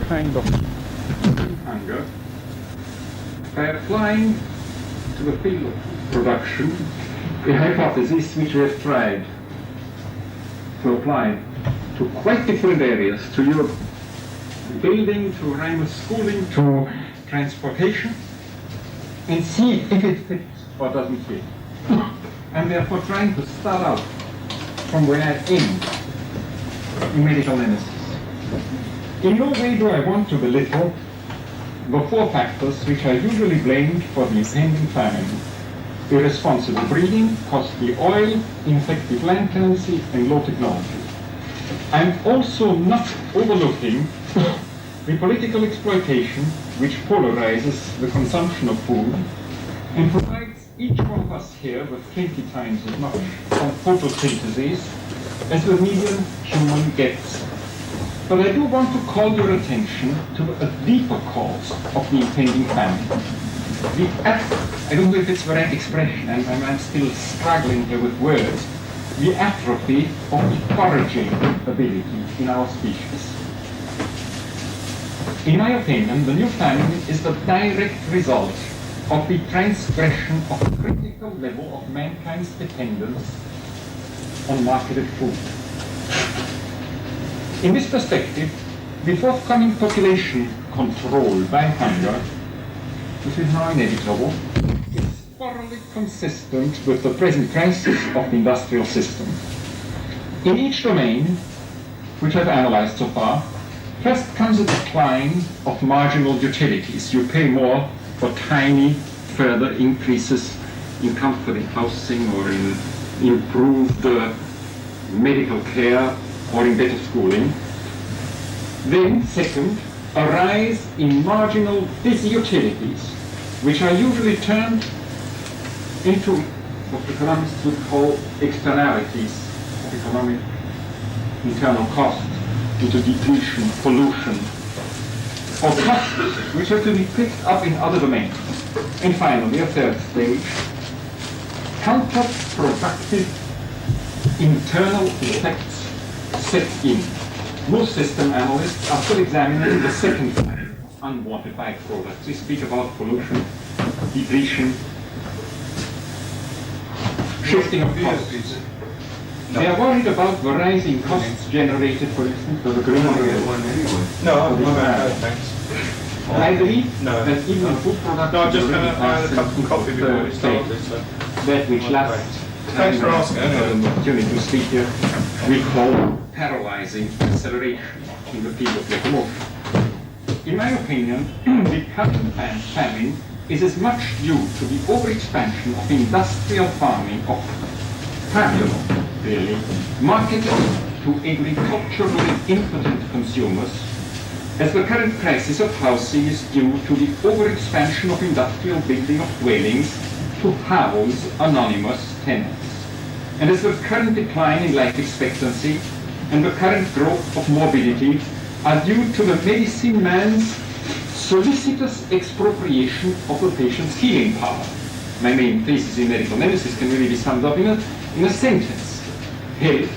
kind of hunger by applying to the field of production a hypothesis which we have tried to apply to quite different areas, to your building, to remote schooling, to transportation, and see if it fits or doesn't fit. I'm therefore trying to start out from where I end in Medical Nemesis. In no way do I want to belittle the four factors which I usually blamed for the impending famine: irresponsible breeding, costly oil, ineffective land tenancy, and low technology. I'm also not overlooking the political exploitation which polarizes the consumption of food and provides each one of us here with 20 times as much of photosynthesis as the median human gets. But I do want to call your attention to a deeper cause of the impending famine. I don't know if it's the right expression, I'm still struggling here with words. The atrophy of the foraging ability in our species. In my opinion, the new famine is the direct result of the transgression of a critical level of mankind's dependence on marketed food. In this perspective, the forthcoming population control by hunger, which is now inevitable, is thoroughly consistent with the present crisis of the industrial system. In each domain, which I've analyzed so far, first comes a decline of marginal utilities. You pay more for tiny further increases in comfort in housing or in improved medical care or in better schooling. Then, second, a rise in marginal disutilities, which are usually turned into what economists would call externalities of economic internal cost, into depletion, pollution, or costs which have to be picked up in other domains. And finally, a third stage, counterproductive internal effects set in. Most system analysts are still examining the second type of unwanted byproducts. We speak about pollution, depletion, shifting of costs. They are worried about the rising costs generated, for instance, for the green one anyway. No, thanks. I believe that even food production, no, I'm just going to buy a cup of coffee before we start this. That which lasts. Thanks for asking. The opportunity to speak here, we call paralyzing acceleration in the field of locomotion. In my opinion, the current famine is as much due to the overexpansion of industrial farming, of famine, really, marketed to agriculturally impotent consumers, as the current crisis of housing is due to the overexpansion of industrial building of dwellings to house anonymous tenants, and as the current decline in life expectancy and the current growth of morbidity are due to the medicine man's solicitous expropriation of the patient's healing power. My main thesis in Medical Nemesis can really be summed up in a sentence. Health,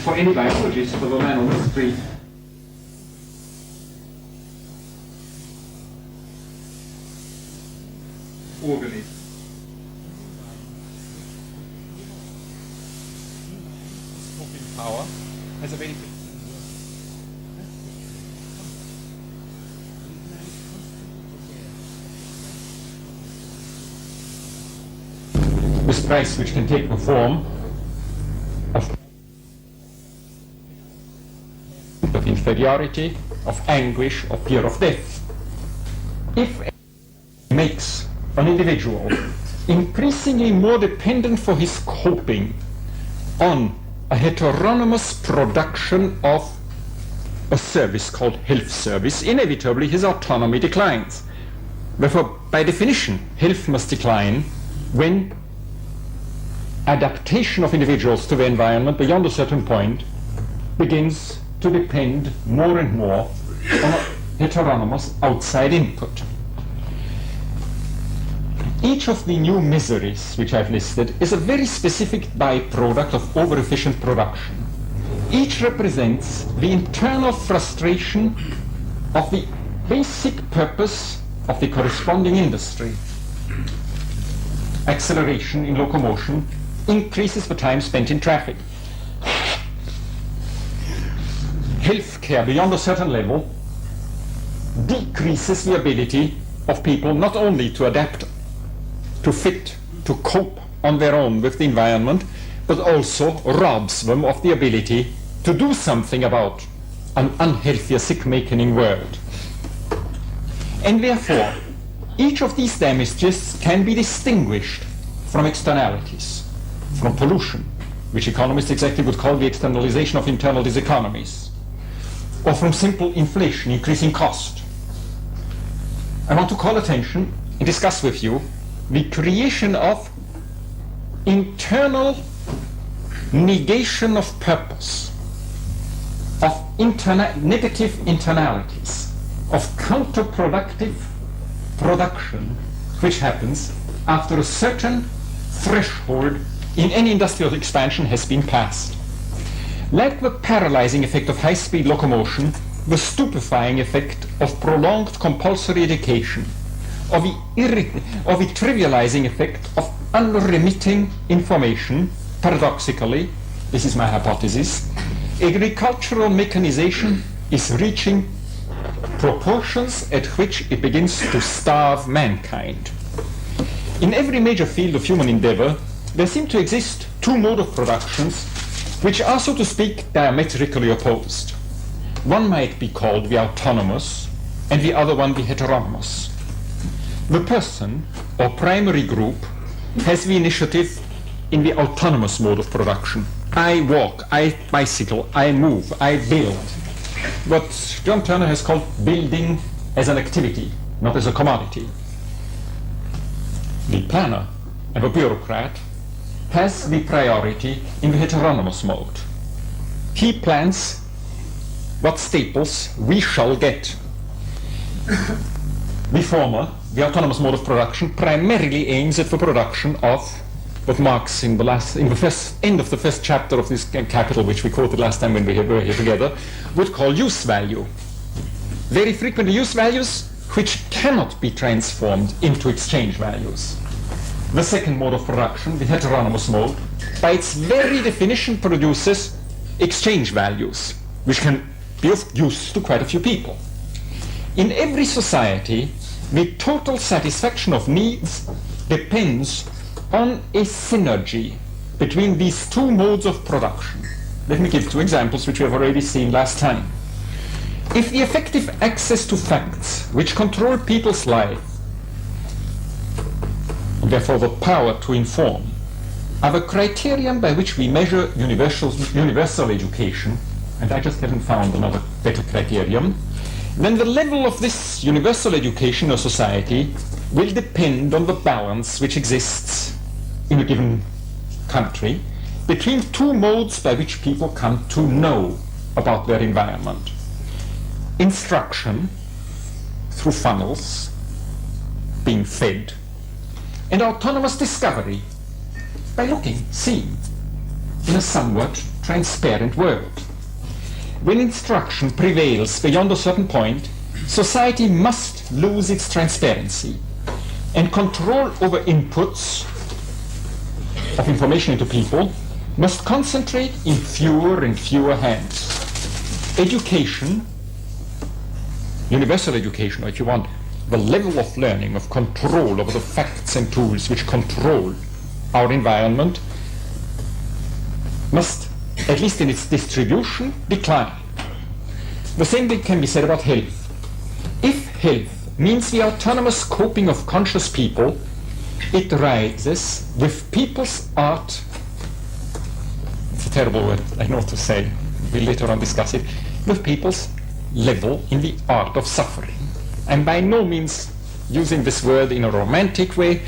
for any biologist, for the man on the street, organism. Power has a very this price, which can take the form of inferiority, of anguish, of fear of death. If it makes an individual increasingly more dependent for his coping on a heteronomous production of a service called health service, inevitably his autonomy declines. Therefore, by definition, health must decline when adaptation of individuals to the environment beyond a certain point begins to depend more and more on a heteronomous outside input. Each of the new miseries which I've listed is a very specific byproduct of over-efficient production. Each represents the internal frustration of the basic purpose of the corresponding industry. Acceleration in locomotion increases the time spent in traffic. Healthcare beyond a certain level decreases the ability of people not only to adapt, to fit, to cope on their own with the environment, but also robs them of the ability to do something about an unhealthy, sick-making world. And therefore, each of these damages can be distinguished from externalities, from pollution, which economists exactly would call the externalization of internal diseconomies, or from simple inflation, increasing cost. I want to call attention and discuss with you the creation of internal negation of purpose, of negative internalities, of counterproductive production, which happens after a certain threshold in any industrial expansion has been passed. Like the paralyzing effect of high-speed locomotion, the stupefying effect of prolonged compulsory education, of the trivializing effect of unremitting information, paradoxically, this is my hypothesis, agricultural mechanization is reaching proportions at which it begins to starve mankind. In every major field of human endeavor, there seem to exist two modes of productions which are, so to speak, diametrically opposed. One might be called the autonomous, and the other one the heteronomous. The person, or primary group, has the initiative in the autonomous mode of production. I walk, I bicycle, I move, I build. What John Turner has called building as an activity, not as a commodity. The planner and the bureaucrat has the priority in the heteronomous mode. He plans what staples we shall get. The former, the autonomous mode of production, primarily aims at the production of what Marx in the first end of the first chapter of this Capital, which we quoted last time when we were here together, would call use value. Very frequently use values which cannot be transformed into exchange values. The second mode of production, the heteronomous mode, by its very definition produces exchange values, which can be of use to quite a few people. In every society, the total satisfaction of needs depends on a synergy between these two modes of production. Let me give two examples which we have already seen last time. If the effective access to facts which control people's life, and therefore the power to inform, are the criterion by which we measure universal education, and I just haven't found another better criterion, then the level of this universal education in a society will depend on the balance which exists in a given country between two modes by which people come to know about their environment. Instruction through funnels, being fed, and autonomous discovery by looking, seeing, in a somewhat transparent world. When instruction prevails beyond a certain point, society must lose its transparency, and control over inputs of information into people must concentrate in fewer and fewer hands. Education, universal education, or if you want, the level of learning, of control over the facts and tools which control our environment, must, at least in its distribution, decline. The same thing can be said about health. If health means the autonomous coping of conscious people, it rises with people's art. It's a terrible word, I know to say. We'll later on discuss it. With people's level in the art of suffering. And by no means using this word in a romantic way,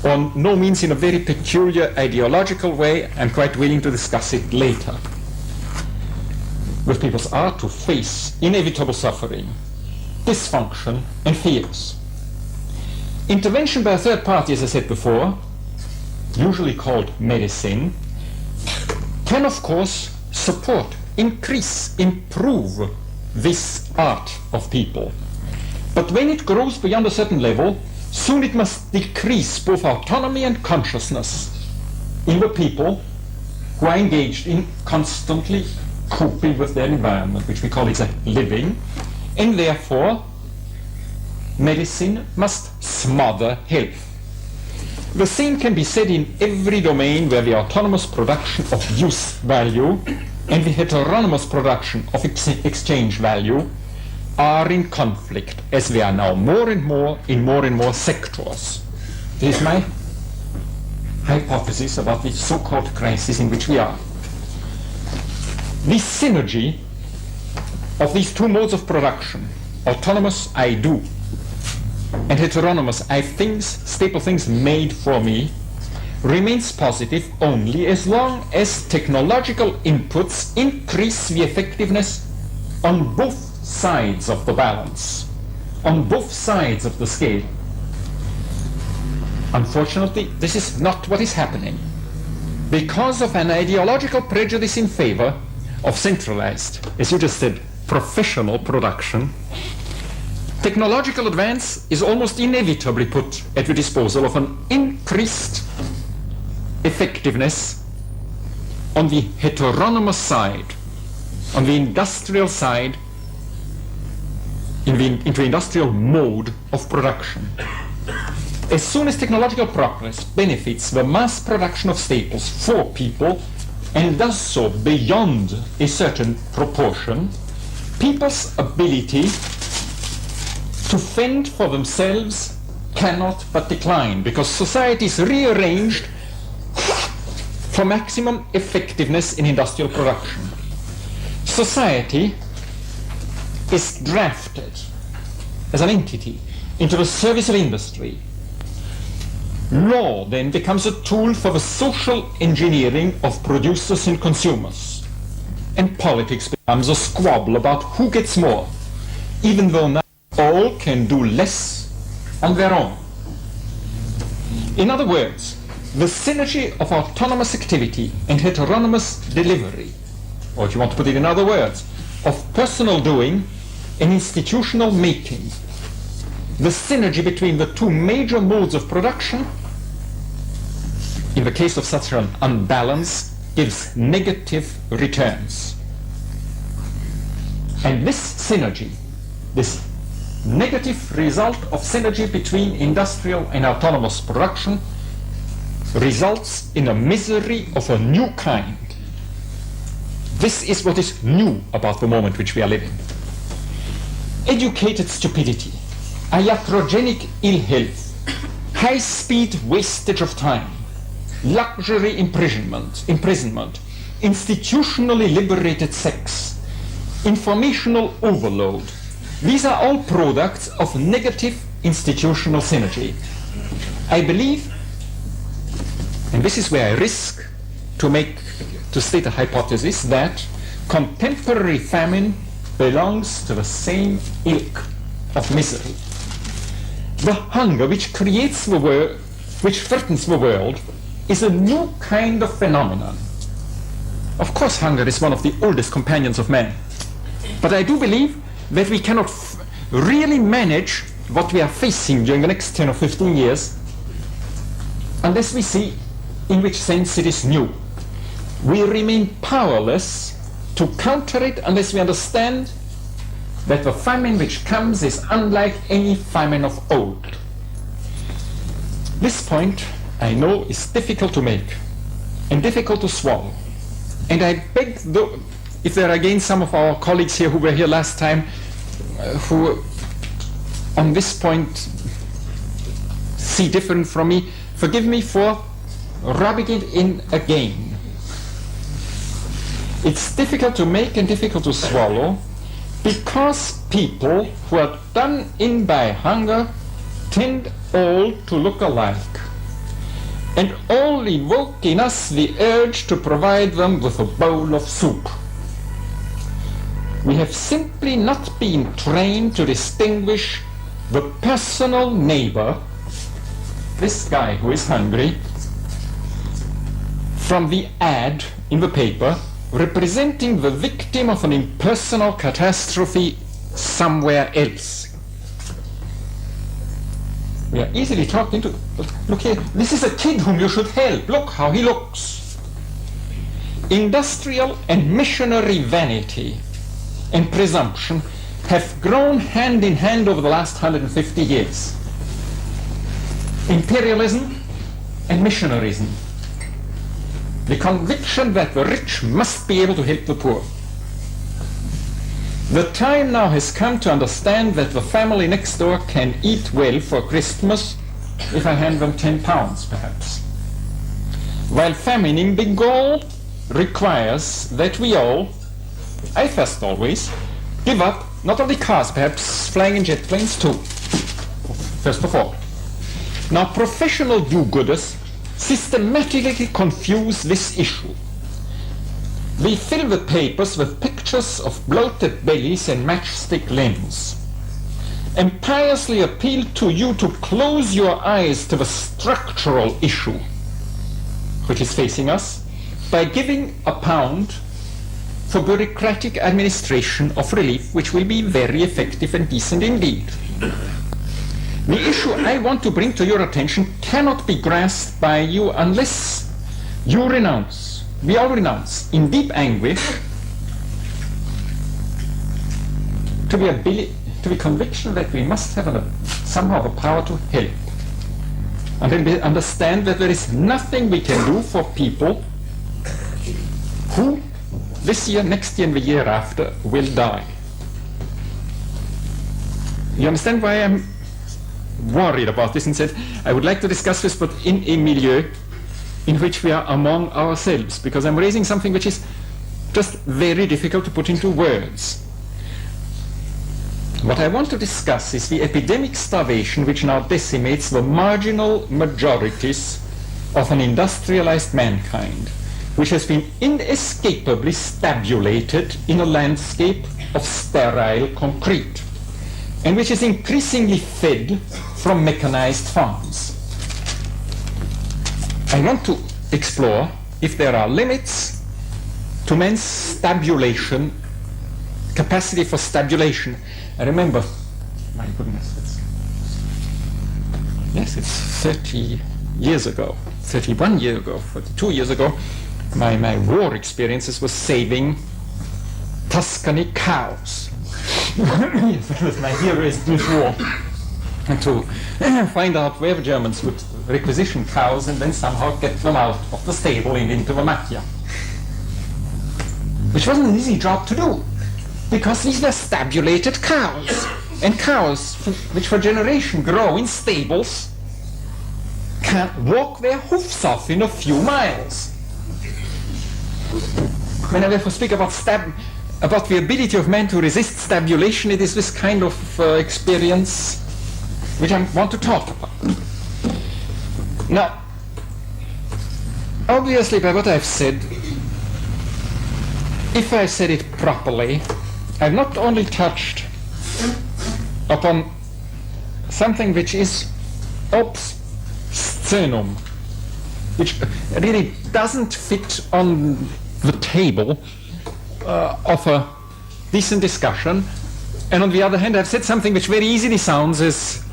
on no means in a very peculiar ideological way. I'm quite willing to discuss it later. With people's art to face inevitable suffering, dysfunction, and fears. Intervention by a third party, as I said before, usually called medicine, can of course support, increase, improve this art of people. But when it grows beyond a certain level, soon it must decrease both autonomy and consciousness in the people who are engaged in constantly coping with their environment, which we call it a living, and therefore medicine must smother health. The same can be said in every domain where the autonomous production of use value and the heteronomous production of exchange value are in conflict, as they are now more and more in more and more sectors. This is my hypothesis about the so-called crisis in which we are. This synergy of these two modes of production, autonomous I do, and heteronomous I have things, staple things made for me, remains positive only as long as technological inputs increase the effectiveness on both sides of the balance, on both sides of the scale. Unfortunately, this is not what is happening. Because of an ideological prejudice in favor of centralized, as you just said, professional production, technological advance is almost inevitably put at the disposal of an increased effectiveness on the heteronomous side, on the industrial side, into the industrial mode of production. As soon as technological progress benefits the mass production of staples for people, and does so beyond a certain proportion, people's ability to fend for themselves cannot but decline, because society is rearranged for maximum effectiveness in industrial production. Society is drafted as an entity into the service of industry. Law then becomes a tool for the social engineering of producers and consumers. And politics becomes a squabble about who gets more, even though now all can do less on their own. In other words, the synergy of autonomous activity and heteronomous delivery, or if you want to put it in other words, of personal doing and institutional making, the synergy between the two major modes of production, in the case of such an unbalance, gives negative returns. And this synergy, this negative result of synergy between industrial and autonomous production, results in a misery of a new kind. This is what is new about the moment which we are living. Educated stupidity, iatrogenic ill health, high-speed wastage of time, luxury imprisonment, institutionally liberated sex, informational overload. These are all products of negative institutional synergy. I believe, and this is where I risk to state a hypothesis, that contemporary famine belongs to the same ilk of misery. The hunger which creates the world, which threatens the world, is a new kind of phenomenon. Of course, hunger is one of the oldest companions of man. But I do believe that we cannot really manage what we are facing during the next 10 or 15 years unless we see in which sense it is new. We remain powerless to counter it unless we understand that the famine which comes is unlike any famine of old. This point, I know, is difficult to make and difficult to swallow. And I beg, if there are again some of our colleagues here who were here last time, who on this point see different from me, forgive me for rubbing it in again. It's difficult to make and difficult to swallow because people who are done in by hunger tend all to look alike, and all evoke in us the urge to provide them with a bowl of soup. We have simply not been trained to distinguish the personal neighbor, this guy who is hungry, from the ad in the paper representing the victim of an impersonal catastrophe somewhere else. We are easily talked into, look here, this is a kid whom you should help. Look how he looks. Industrial and missionary vanity and presumption have grown hand in hand over the last 150 years. Imperialism and missionarism. The conviction that the rich must be able to help the poor. The time now has come to understand that the family next door can eat well for Christmas if I hand them 10 pounds, perhaps. While famine in Bengal requires that we all, I first always, give up not only cars, perhaps flying in jet planes too, first of all. Now, professional do-gooders systematically confuse this issue. They fill the papers with pictures of bloated bellies and matchstick limbs, and piously appeal to you to close your eyes to the structural issue which is facing us by giving £1 for bureaucratic administration of relief, which will be very effective and decent indeed. The issue I want to bring to your attention cannot be grasped by you unless you renounce, we all renounce, in deep anguish, to the conviction that we must have somehow the power to help. And then we understand that there is nothing we can do for people who this year, next year, and the year after will die. You understand why I'm worried about this and said I would like to discuss this, but in a milieu in which we are among ourselves, because I'm raising something which is just very difficult to put into words. What I want to discuss is the epidemic starvation which now decimates the marginal majorities of an industrialized mankind, which has been inescapably stabulated in a landscape of sterile concrete, and which is increasingly fed from mechanized farms. I want to explore if there are limits to man's stabulation, capacity for stabulation. I remember, my goodness, it's 30 years ago, 31 years ago, 42 years ago, my war experiences was saving Tuscany cows. Yes, that was my hero's war. And to find out where the Germans would requisition cows and then somehow get them out of the stable and into the macchia. Which wasn't an easy job to do, because these were stabulated cows. And cows, which for generations grow in stables, can't walk their hoofs off in a few miles. When I therefore speak about the ability of man to resist stabulation, it is this kind of experience which I want to talk about. Now, obviously by what I've said, if I said it properly, I've not only touched upon something which is obscenum, which really doesn't fit on the table of a decent discussion, and on the other hand I've said something which very easily sounds as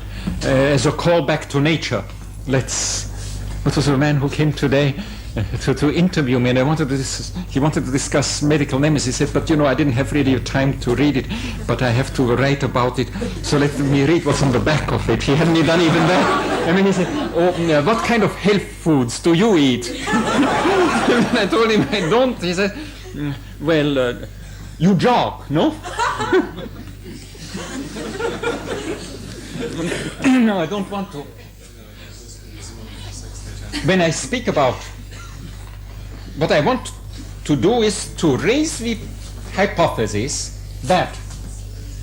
a call back to nature. What was the man who came today to interview me, and he wanted to discuss Medical Nemesis. He said, but I didn't have really time to read it, but I have to write about it, so let me read what's on the back of it. He hadn't done even that. I mean, he said, what kind of health foods do you eat? I told him I don't. He said, well, you jog, no? No, I don't want to. When I speak about what I want to do is to raise the hypothesis that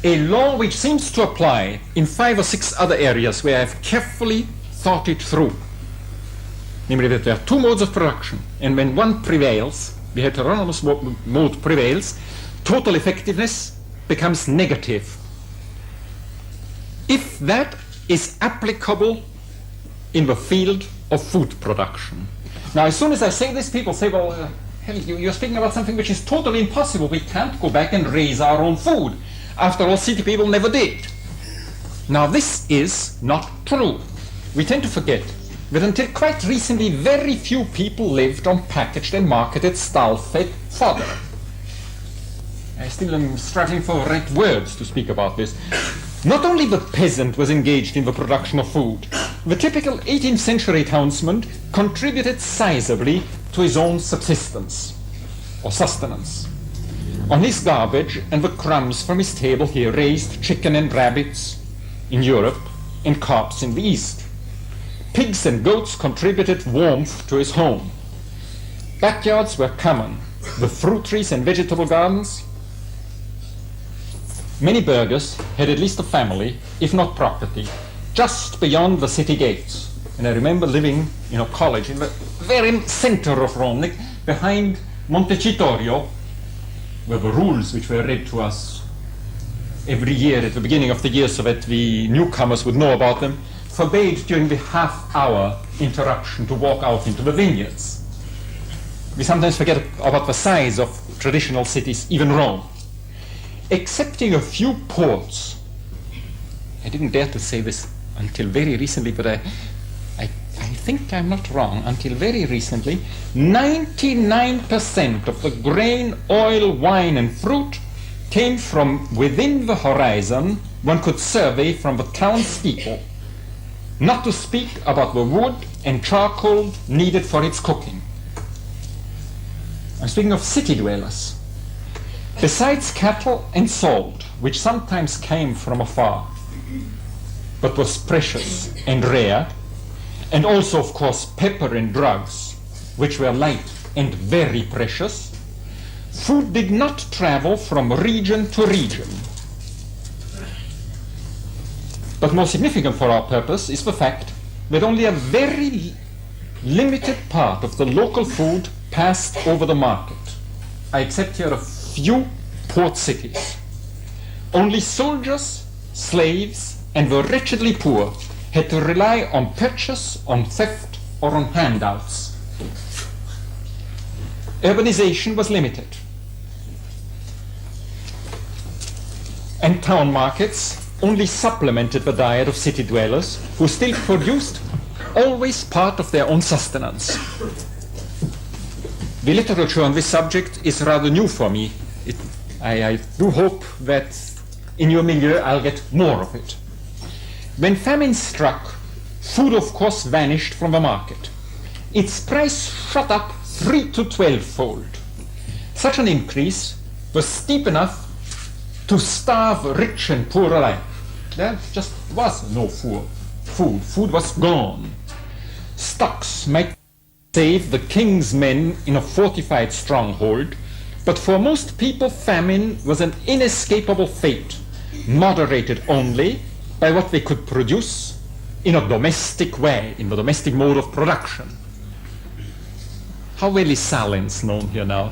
a law which seems to apply in 5 or 6 other areas where I've carefully thought it through, namely that there are 2 modes of production, and when one prevails, the heteronomous mode prevails, total effectiveness becomes negative. If that is applicable in the field of food production. Now, as soon as I say this, people say, well, Hell, you're speaking about something which is totally impossible. We can't go back and raise our own food. After all, city people never did. Now, this is not true. We tend to forget that until quite recently, very few people lived on packaged and marketed stall-fed fodder. I still am struggling for right words to speak about this. Not only the peasant was engaged in the production of food, the typical 18th century townsman contributed sizably to his own subsistence or sustenance. On his garbage and the crumbs from his table, he raised chicken and rabbits in Europe and carps in the East. Pigs and goats contributed warmth to his home. Backyards were common, with fruit trees and vegetable gardens. Many burghers had at least a family, if not property, just beyond the city gates. And I remember living in a college in the very center of Rome, behind Montecitorio, where the rules which were read to us every year at the beginning of the year so that the newcomers would know about them, forbade during the half-hour interruption to walk out into the vineyards. We sometimes forget about the size of traditional cities, even Rome. Excepting a few ports, I didn't dare to say this until very recently, but I think I'm not wrong. Until very recently, 99% of the grain, oil, wine, and fruit came from within the horizon one could survey from the townspeople, not to speak about the wood and charcoal needed for its cooking. I'm speaking of city dwellers. Besides cattle and salt, which sometimes came from afar, but was precious and rare, and also, of course, pepper and drugs, which were light and very precious, food did not travel from region to region. But more significant for our purpose is the fact that only a very limited part of the local food passed over the market. I accept here a few port cities. Only soldiers, slaves, and the wretchedly poor had to rely on purchase, on theft, or on handouts. Urbanization was limited. And town markets only supplemented the diet of city dwellers, who still produced always part of their own sustenance. The literature on this subject is rather new for me. I do hope that in your milieu I'll get more of it. When famine struck, food of course vanished from the market. Its price shot up 3 to 12-fold. Such an increase was steep enough to starve rich and poor alike. There just was no food. Food was gone. Stocks might save the king's men in a fortified stronghold, but for most people famine was an inescapable fate, moderated only by what they could produce in a domestic way, in the domestic mode of production. How well is Salins known here now?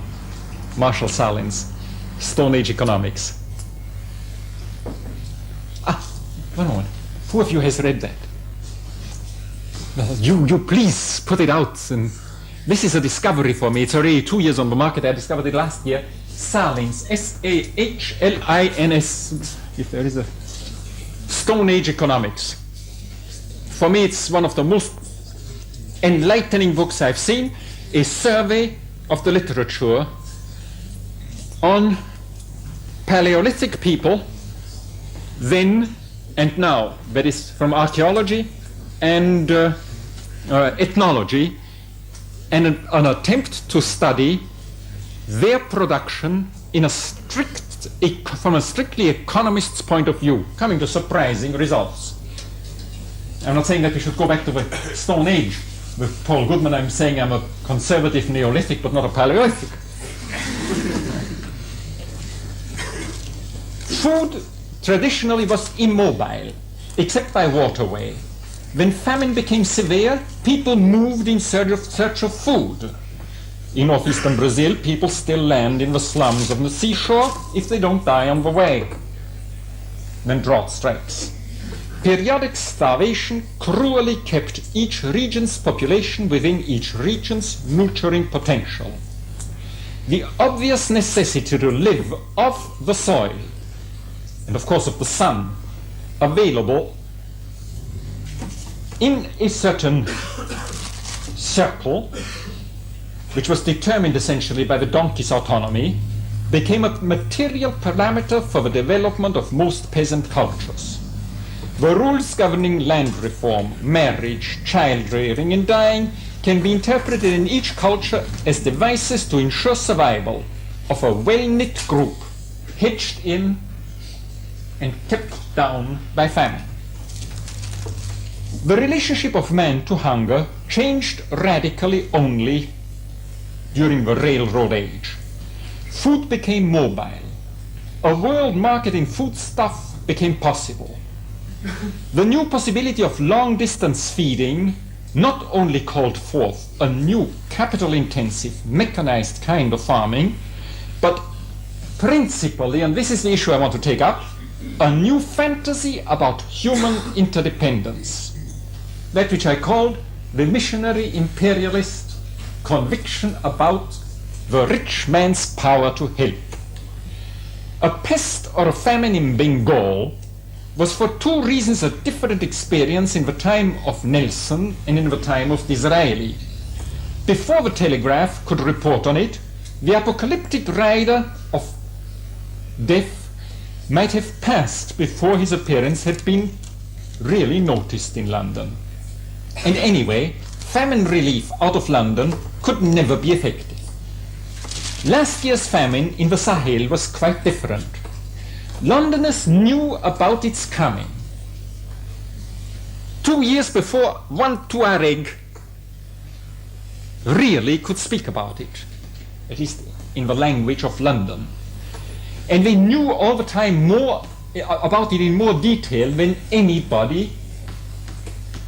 Marshall Salins, Stone Age Economics. One moment. Who of you has read that? You please put it out. And this is a discovery for me. It's already 2 years on the market. I discovered it last year. Salins, S-A-H-L-I-N-S. If there is a Stone Age Economics. For me, it's one of the most enlightening books I've seen. A survey of the literature on Paleolithic people then and now. That is from archaeology and ethnology, and an attempt to study their production in a from a strictly economist's point of view, coming to surprising results. I'm not saying that we should go back to the Stone Age. With Paul Goodman, I'm saying I'm a conservative Neolithic, but not a Paleolithic. Food traditionally was immobile, except by waterway. When famine became severe, people moved in search of food. In northeastern Brazil, people still land in the slums of the seashore if they don't die on the way. Then drought strikes. Periodic starvation cruelly kept each region's population within each region's nurturing potential. the obvious necessity to live off the soil, and of course of the sun, available in a certain circle, which was determined essentially by the donkey's autonomy, became a material parameter for the development of most peasant cultures. The rules governing land reform, marriage, child rearing, and dying can be interpreted in each culture as devices to ensure survival of a well-knit group, hedged in and kept down by famine. The relationship of man to hunger changed radically only during the railroad age. Food became mobile. A world market in foodstuff became possible. The new possibility of long-distance feeding not only called forth a new capital-intensive, mechanized kind of farming, but principally, and this is the issue I want to take up, a new fantasy about human interdependence. That which I called the missionary imperialist conviction about the rich man's power to help. A pest or a famine in Bengal was for two reasons a different experience in the time of Nelson and in the time of Disraeli. Before the telegraph could report on it, the apocalyptic rider of death might have passed before his appearance had been really noticed in London. And anyway, famine relief out of London could never be effective. Last year's famine in the Sahel was quite different. Londoners knew about its coming. 2 years before, one Tuareg really could speak about it, at least in the language of London. And they knew all the time more about it in more detail than anybody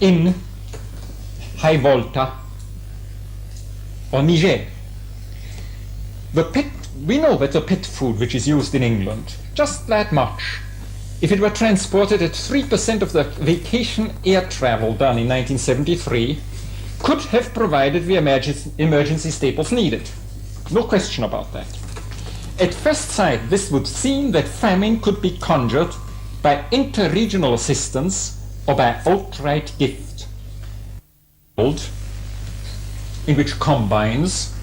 in High Volta or Niger. We know that the pet food which is used in England, just that much, if it were transported at 3% of the vacation air travel done in 1973, could have provided the emergency staples needed. No question about that. At first sight, this would seem that famine could be conjured by inter-regional assistance or by outright gift, in which combines,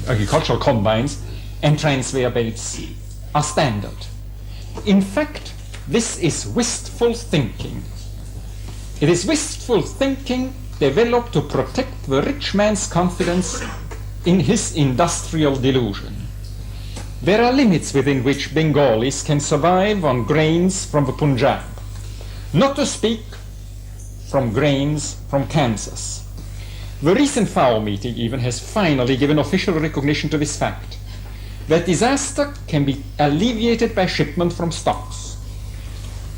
agricultural combines, and transfer belts are standard. In fact, this is wistful thinking. It is wistful thinking developed to protect the rich man's confidence in his industrial delusion. There are limits within which Bengalis can survive on grains from the Punjab, not to speak from grains from Kansas. The recent FAO meeting even has finally given official recognition to this fact, that disaster can be alleviated by shipment from stocks,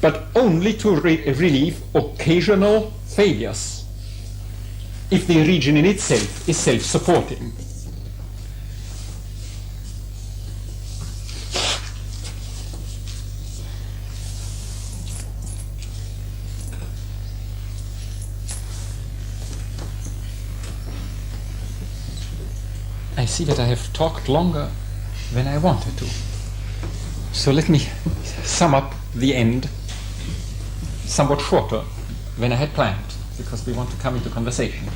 but only to relieve occasional failures, if the region in itself is self-supporting. I see that I have talked longer than I wanted to. So let me sum up the end somewhat shorter than I had planned, because we want to come into conversation.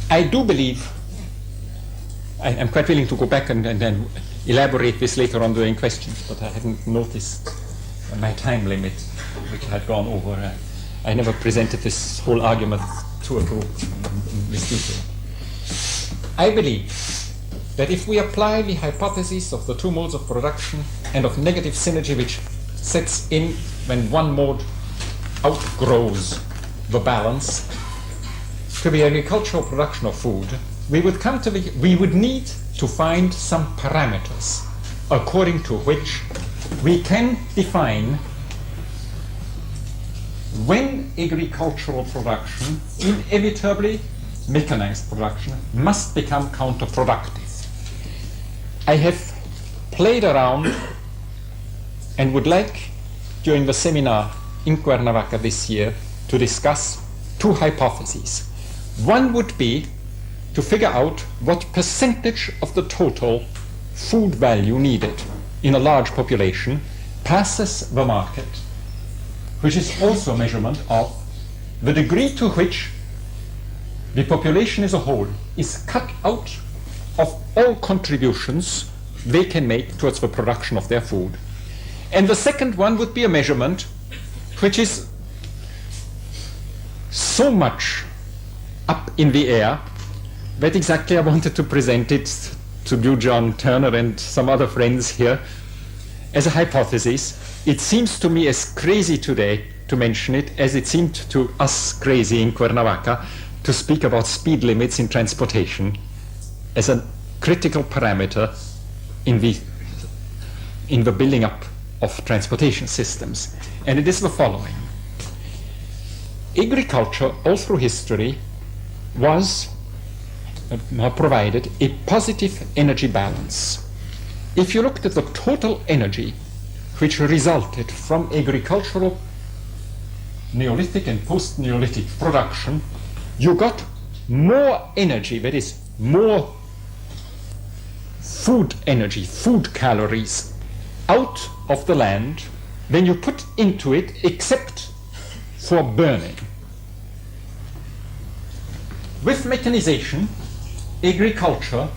I do believe, I'm quite willing to go back and elaborate this later on during questions, but I hadn't noticed my time limit, which had gone over. I never presented this whole argument to a group in this detail. I believe that if we apply the hypothesis of the two modes of production and of negative synergy which sets in when one mode outgrows the balance, to the agricultural production of food, we would need to find some parameters according to which we can define when agricultural production inevitably mechanized production must become counterproductive. I have played around and would like, during the seminar in Cuernavaca this year, to discuss two hypotheses. One would be to figure out what percentage of the total food value needed in a large population passes the market, which is also a measurement of the degree to which the population as a whole is cut out of all contributions they can make towards the production of their food. And the second one would be a measurement which is so much up in the air that exactly I wanted to present it to you, John Turner, and some other friends here as a hypothesis. It seems to me as crazy today to mention it as it seemed to us crazy in Cuernavaca to speak about speed limits in transportation as a critical parameter in the building up of transportation systems. And it is the following. Agriculture all through history was provided a positive energy balance. If you looked at the total energy which resulted from agricultural Neolithic and post-Neolithic production, you got more energy, that is, more food energy, food calories out of the land than you put into it except for burning. With mechanization, agriculture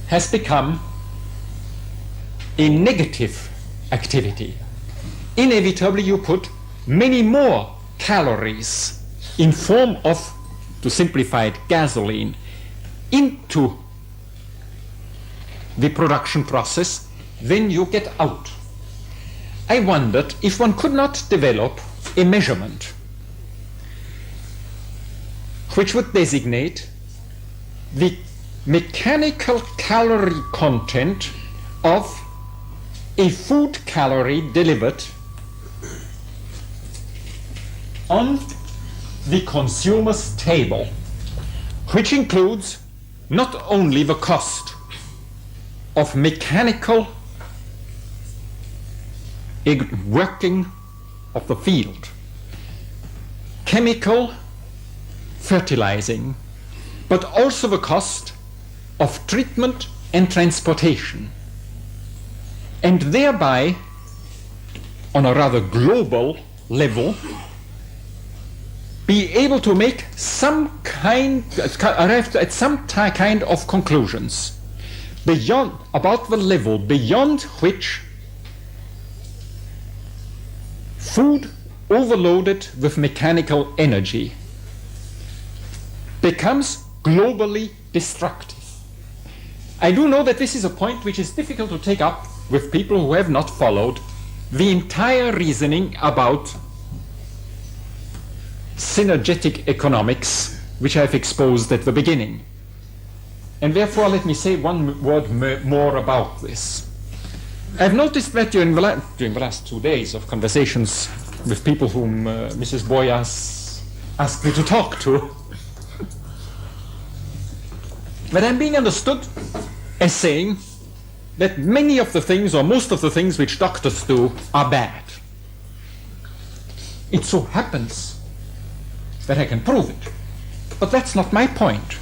has become a negative activity. Inevitably, you put many more calories in form of, to simplify it, gasoline into the production process than you get out. I wondered if one could not develop a measurement which would designate the mechanical calorie content of a food calorie delivered on the consumer's table, which includes not only the cost of mechanical working of the field, chemical fertilizing, but also the cost of treatment and transportation, and thereby, on a rather global level, be able to make arrive at some kind of conclusions about the level beyond which food overloaded with mechanical energy becomes globally destructive. I do know that this is a point which is difficult to take up with people who have not followed the entire reasoning about synergetic economics, which I have exposed at the beginning. And therefore, let me say one word more about this. I've noticed that during the last 2 days of conversations with people whom Mrs. Boyas asked me to talk to, that I'm being understood as saying that many of the things, or most of the things which doctors do, are bad. It so happens that I can prove it, but that's not my point.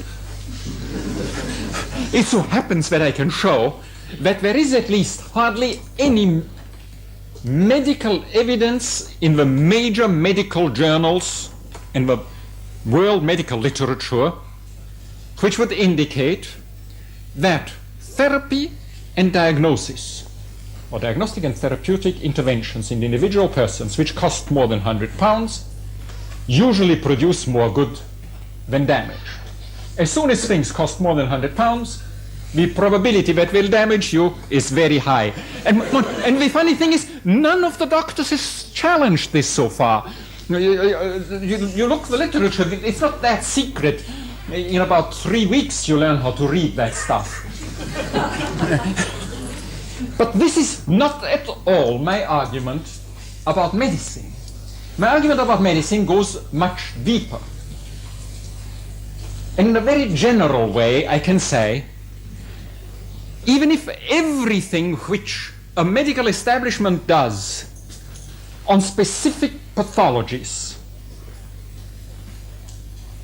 It so happens that I can show that there is at least hardly any medical evidence in the major medical journals and the world medical literature which would indicate that therapy and diagnosis, or diagnostic and therapeutic interventions in individual persons which cost more than £100 usually produce more good than damage. As soon as things cost more than £100, the probability that will damage you is very high. And the funny thing is, none of the doctors has challenged this so far. You look at the literature, it's not that secret. In about 3 weeks you learn how to read that stuff. But this is not at all my argument about medicine. My argument about medicine goes much deeper. And in a very general way, I can say, even if everything which a medical establishment does on specific pathologies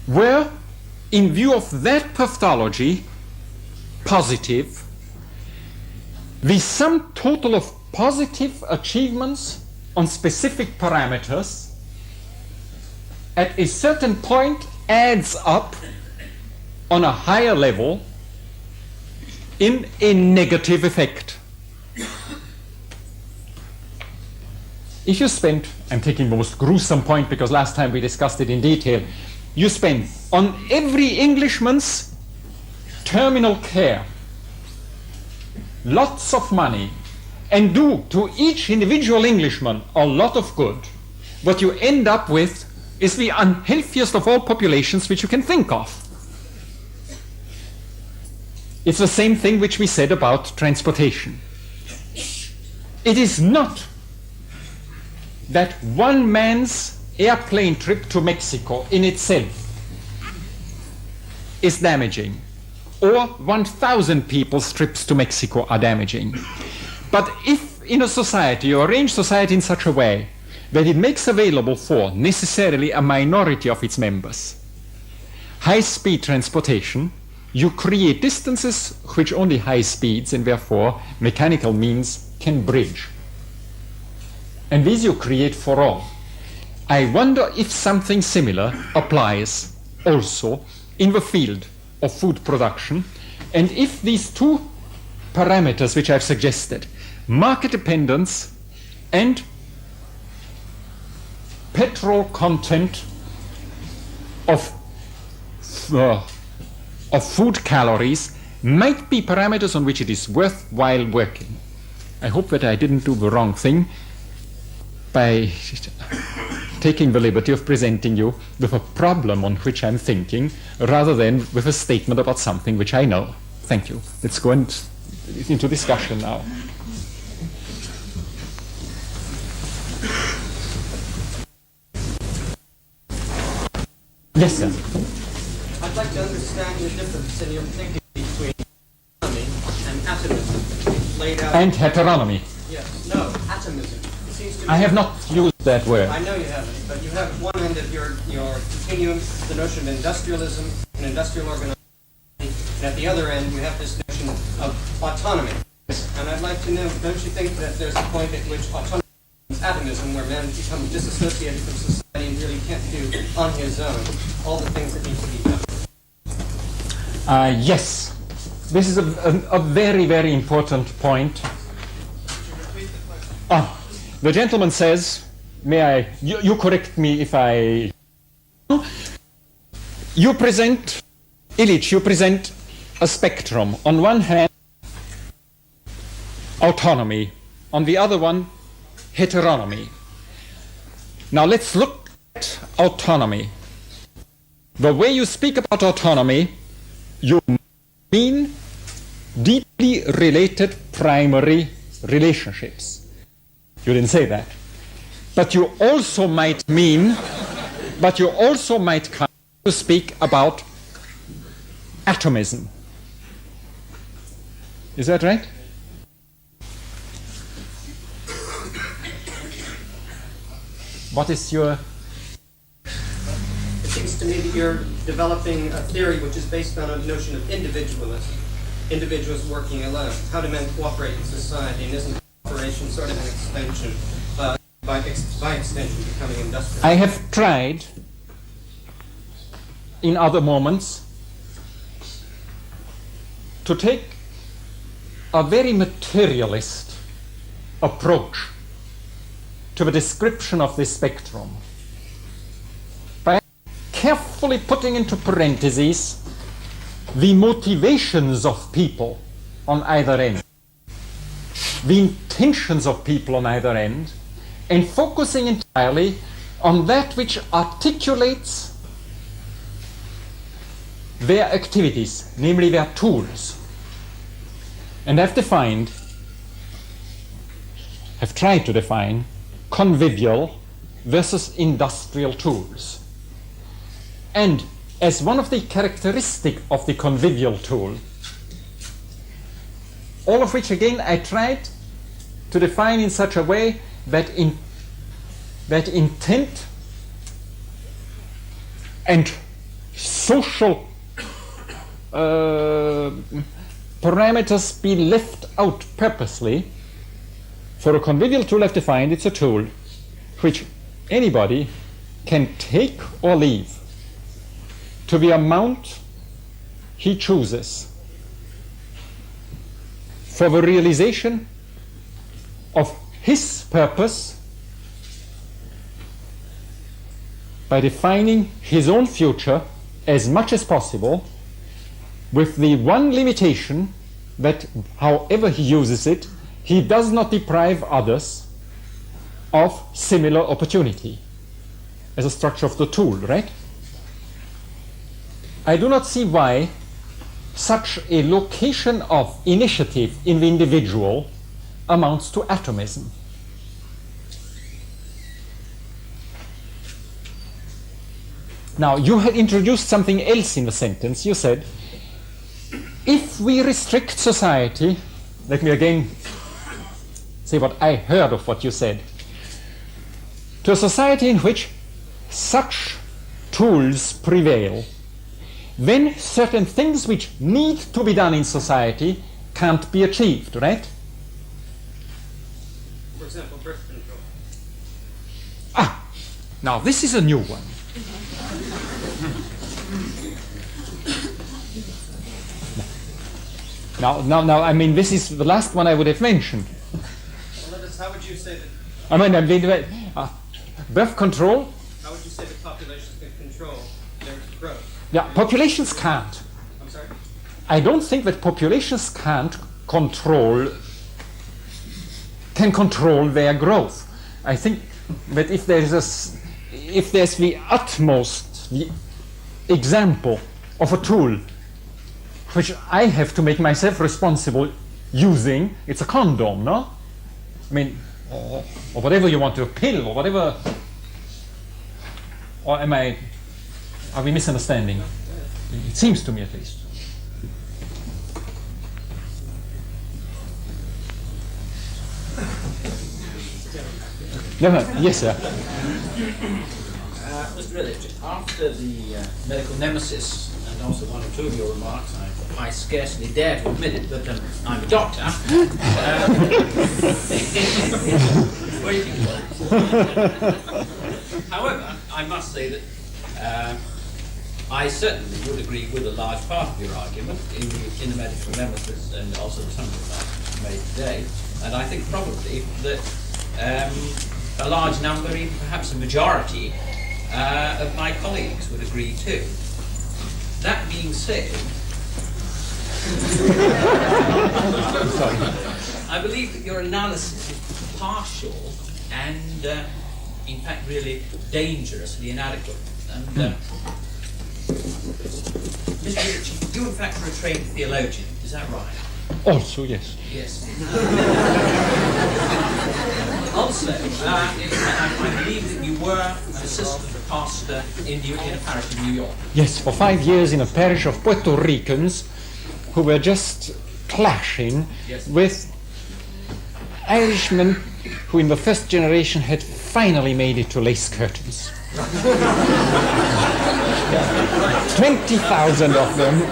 were, in view of that pathology, positive, the sum total of positive achievements on specific parameters at a certain point adds up on a higher level in a negative effect. If you spend, I'm taking the most gruesome point because last time we discussed it in detail, you spend on every Englishman's terminal care lots of money and do to each individual Englishman a lot of good, what you end up with is the unhealthiest of all populations which you can think of. It's the same thing which we said about transportation. It is not that one man's airplane trip to Mexico in itself is damaging, or 1,000 people's trips to Mexico are damaging. But if in a society you arrange society in such a way that it makes available for necessarily a minority of its members high-speed transportation, you create distances which only high speeds and therefore mechanical means can bridge. And these you create for all. I wonder if something similar applies also in the field of food production, and if these two parameters which I've suggested, market dependence and petrol content of food calories, might be parameters on which it is worthwhile working. I hope that I didn't do the wrong thing by taking the liberty of presenting you with a problem on which I'm thinking rather than with a statement about something which I know. Thank you. Let's go into discussion now. Yes, sir. I'd like to understand the difference in your thinking between heteronomy and atomism laid out. And heteronomy. Yes. No, atomism. It seems to me I have not used that word. I know you haven't, but you have at one end of your continuum the notion of industrialism and industrial organization, and at the other end you have this notion of autonomy. And I'd like to know, don't you think that there's a point at which autonomy becomes atomism, where man becomes disassociated from society and really can't do on his own all the things that need to be done? Yes, this is a very, very important point. The gentleman says, may I, you correct me if I, you present, Illich, you present a spectrum. On one hand, autonomy. On the other one, heteronomy. Now let's look at autonomy. The way you speak about autonomy, you mean deeply related primary relationships. You didn't say that. But you also might mean, come to speak about atomism. Is that right? What is your... It seems to me that you're developing a theory which is based on a notion of individualism. Individuals working alone. How do men cooperate in society? And isn't cooperation sort of an extension, by extension, becoming industrial? I have tried in other moments to take a very materialist approach to the description of this spectrum by carefully putting into parentheses the motivations of people on either end, the intentions of people on either end, and focusing entirely on that which articulates their activities, namely their tools. And I've tried to define convivial versus industrial tools. And as one of the characteristics of the convivial tool, all of which again I tried to define in such a way that intent and social parameters be left out purposely. For a convivial tool I've defined, it's a tool which anybody can take or leave to the amount he chooses for the realization of his purpose by defining his own future as much as possible, with the one limitation that however he uses it, he does not deprive others of similar opportunity as a structure of the tool, right? I do not see why such a location of initiative in the individual amounts to atomism. Now, you had introduced something else in the sentence. You said, if we restrict society, let me again say what I heard of what you said, to a society in which such tools prevail, then certain things which need to be done in society can't be achieved, right? For example, birth control. Ah, now this is a new one. Now, I mean, this is the last one I would have mentioned. Well, how would you say that? I mean, birth control. How would you say that populations can control their growth? Yeah, populations can't. I'm sorry? I don't think that populations can control their growth. I think that if there's the utmost example of a tool which I have to make myself responsible using, it's a condom, no? I mean, or whatever you want to, a pill, or whatever. Or are we misunderstanding? It seems to me at least. Yes, sir. Mr. Illich, after the Medical Nemesis and also one or two of your remarks, I scarcely dare to admit it, but I'm a doctor. Waiting for it. However, I must say that I certainly would agree with a large part of your argument in the Medical Nemesis and also some of the remarks made today. And I think probably that a large number, even perhaps a majority, of my colleagues would agree too. That being said, I believe that your analysis is partial and, in fact, really dangerously inadequate. And, Mr. Illich, you in fact are a trained theologian, is that right? Also, yes. Yes. Also, I believe that you were an assistant pastor in a parish in New York. Yes, for 5 years in a parish of Puerto Ricans who were just clashing with Irishmen who in the first generation had finally made it to lace curtains. 20,000 of them.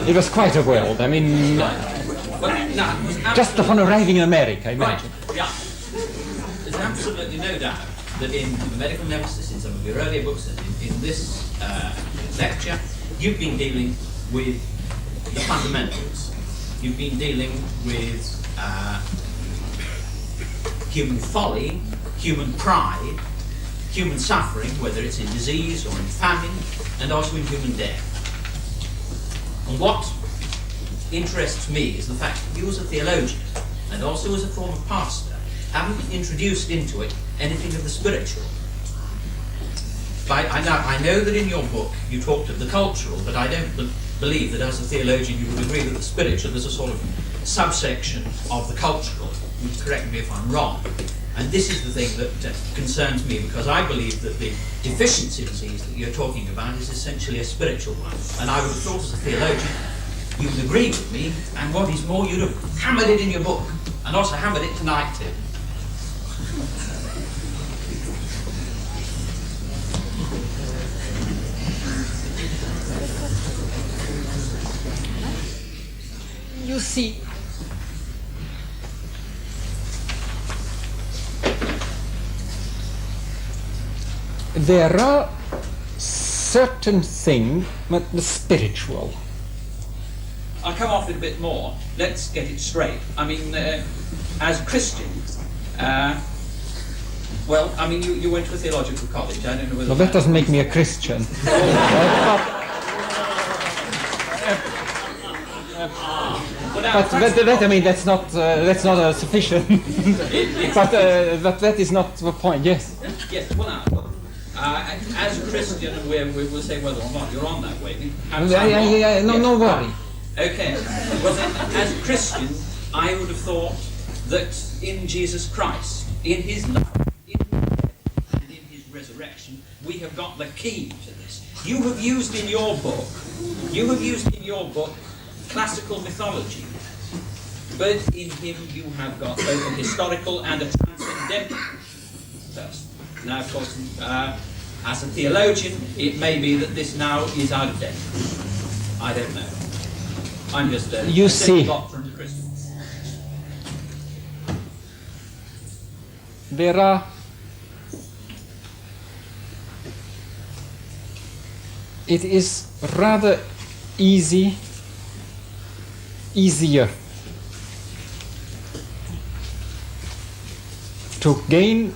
It was quite a world. I mean, just upon arriving in America, imagine. Right. Yeah. There's absolutely no doubt that in the Medical Nemesis, in some of your earlier books, and in this lecture, you've been dealing with the fundamentals. You've been dealing with human folly, human pride, human suffering, whether it's in disease or in famine, and also in human death. And what interests me is the fact that you as a theologian, and also as a former pastor, haven't introduced into it anything of the spiritual. I know that in your book you talked of the cultural, but I don't believe that as a theologian you would agree that the spiritual is a sort of subsection of the cultural. Correct me if I'm wrong. And this is the thing that concerns me, because I believe that the deficiency disease that you're talking about is essentially a spiritual one. And I would have thought as a theologian, you would agree with me, and what is more, you'd have hammered it in your book, and also hammered it tonight too. You see, there are certain things, but the spiritual. I'll come off it a bit more. Let's get it straight. I mean, as Christians, well, I mean, you went to a theological college. I don't know whether... Well, that doesn't make me a Christian. But that, I mean, that's not sufficient. But that is not the point. Yes. Yes. Well, now, as a Christian, we'll say whether or not you're on that way. Yeah. No worry. Okay. Well, then, as a Christian, I would have thought that in Jesus Christ, in His life, in His death, and in His resurrection, we have got the key to this. You have used in your book, classical mythology, but in Him you have got both a historical and a transcendental person. Now, of course, as a theologian, it may be that this now is out of date. I don't know. I'm just a doctrine Christian. There are it is rather easier to gain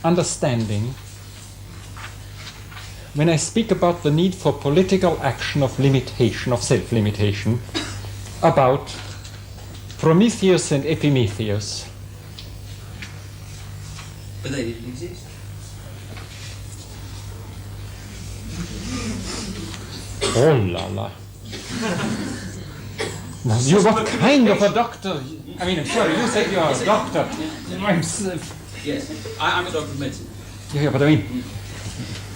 understanding when I speak about the need for political action of limitation, of self-limitation, about Prometheus and Epimetheus. But they didn't exist. Oh la la. Now, you what kind of a doctor? I mean, I'm sorry, you said you're a doctor. Yes, I'm a doctor of medicine. Yeah, but I mean,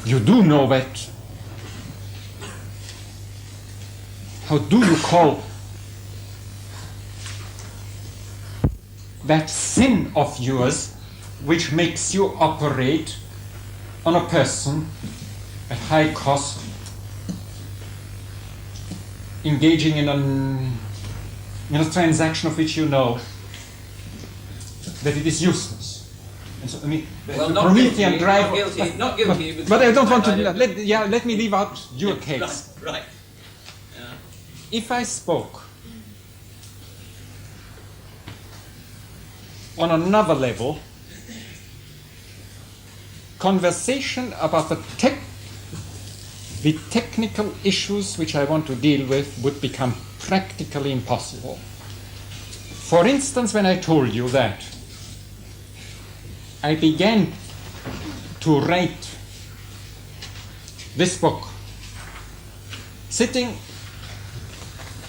you do know that. How do you call that sin of yours which makes you operate on a person at high cost, engaging in a transaction of which you know that it is useless? And so, I mean, well, the not Promethean guilty, drive. not guilty. But I don't want to. Let me leave out your case. Right. If I spoke on another level, conversation about the technical issues which I want to deal with would become practically impossible. For instance, when I told you that I began to write this book sitting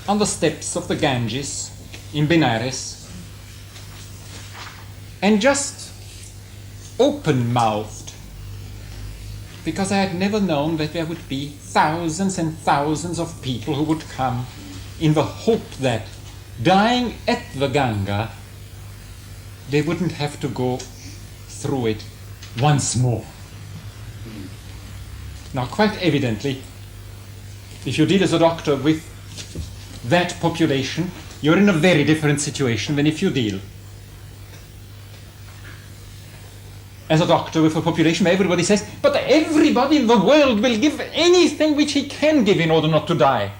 on the steps of the Ganges in Benares and just open-mouthed, because I had never known that there would be thousands and thousands of people who would come in the hope that, dying at the Ganga, they wouldn't have to go through it once more. Now, quite evidently, if you deal as a doctor with that population, you're in a very different situation than if you deal as a doctor with a population where everybody says, but everybody in the world will give anything which he can give in order not to die.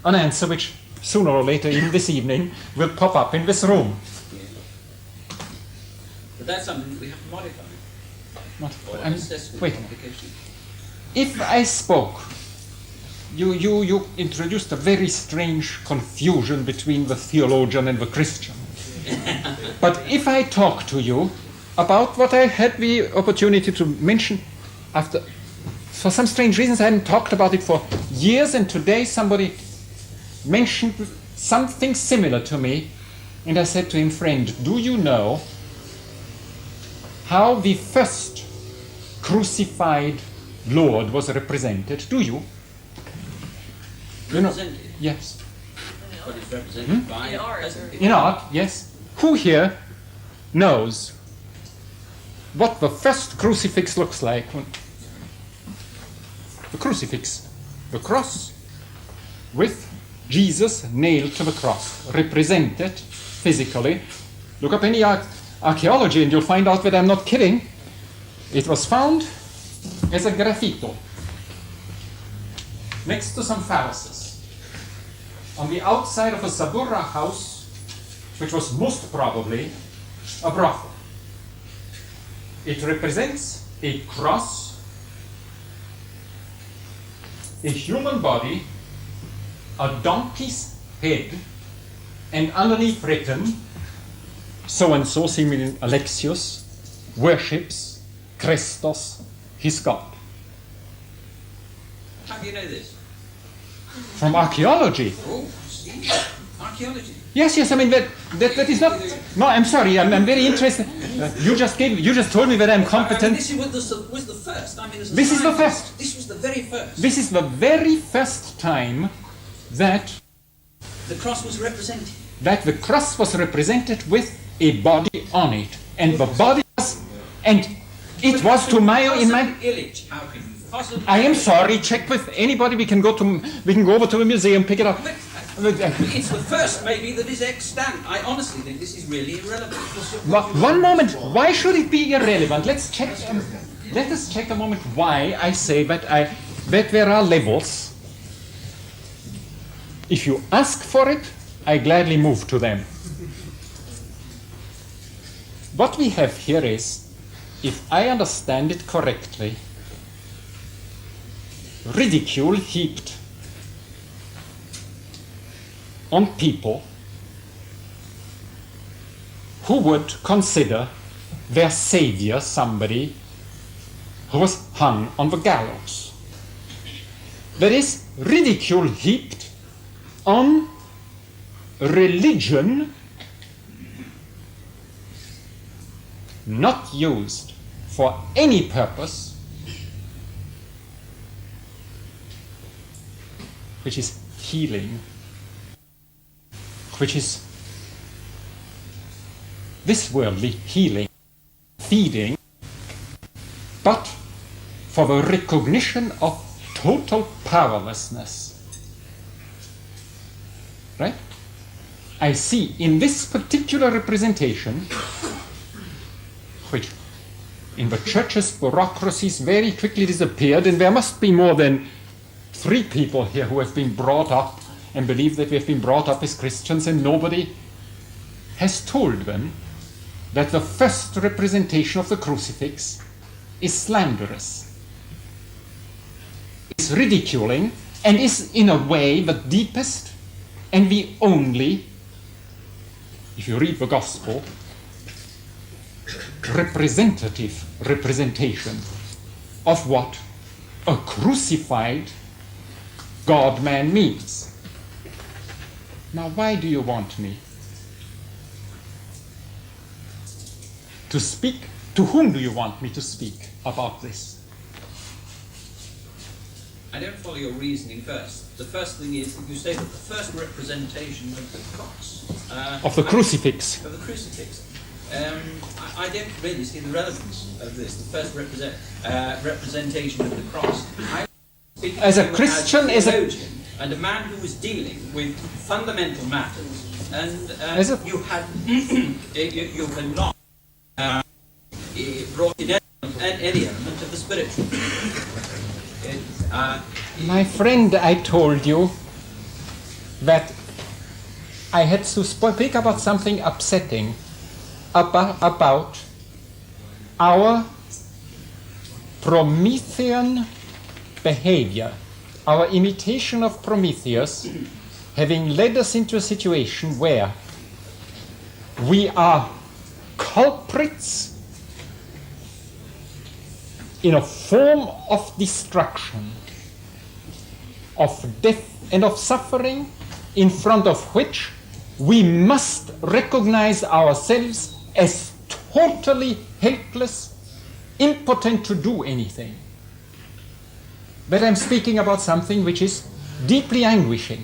An answer which sooner or later, even this evening, will pop up in this room. But that's something we have to modify. Wait. If I spoke, you introduced a very strange confusion between the theologian and the Christian. But if I talk to you about what I had the opportunity to mention after, for some strange reasons I hadn't talked about it for years, and today somebody mentioned something similar to me, And I said to him, friend, do you know how the first crucified Lord was represented? Do you? You know? Represented? Yes. What is represented by? In art, yes. Who here knows what the first crucifix looks like? The crucifix, the cross, with Jesus nailed to the cross, represented physically. Look up any archaeology and you'll find out that I'm not kidding. It was found as a graffito next to some phalluses on the outside of a Saburra house, which was most probably a brothel. It represents a cross, a human body, a donkey's head, and underneath written, so-and-so, seemingly Alexius, worships Christos, his God. How do you know this? From archaeology. Oh, see? Archaeology. Yes, I mean that is not. No, I'm sorry. I'm very interested. You just told me that I'm competent. I mean, this was the first. I mean, This is the first. This was the very first. This is the very first time that The cross was represented. the cross was represented with a body on it, and the body was, and it was to my in my. Illich, how can you possibly? I am sorry. Check with anybody. We can go over to the museum, pick it up. It's the first, maybe, that is extant. I honestly think this is really irrelevant. One moment. Why should it be irrelevant? Let's check. Let us check a moment why I say that there are levels. If you ask for it, I gladly move to them. What we have here is, if I understand it correctly, ridicule heaped on people who would consider their savior somebody who was hung on the gallows. That is, ridicule heaped on religion not used for any purpose which is healing, which is this worldly healing, feeding, but for the recognition of total powerlessness. Right? I see in this particular representation, which in the church's bureaucracies very quickly disappeared, and there must be more than 3 people here who have been brought up and believe that we have been brought up as Christians, and nobody has told them that the first representation of the crucifix is slanderous, is ridiculing, and is in a way the deepest and the only, if you read the gospel, representative representation of what a crucified God-man means. Now, why do you want me to speak? To whom do you want me to speak about this? I don't follow your reasoning first. The first thing is that you say that the first representation of the cross... of the crucifix. Of the crucifix. I don't really see the relevance of this, the first representation of the cross. As a Christian, as a theologian, and a man who was dealing with fundamental matters, and you had not brought in any element of the spiritual. My friend, I told you that I had to speak about something upsetting about our Promethean behavior, our imitation of Prometheus, having led us into a situation where we are culprits in a form of destruction, of death and of suffering, in front of which we must recognize ourselves as totally helpless, impotent to do anything. But I'm speaking about something which is deeply anguishing.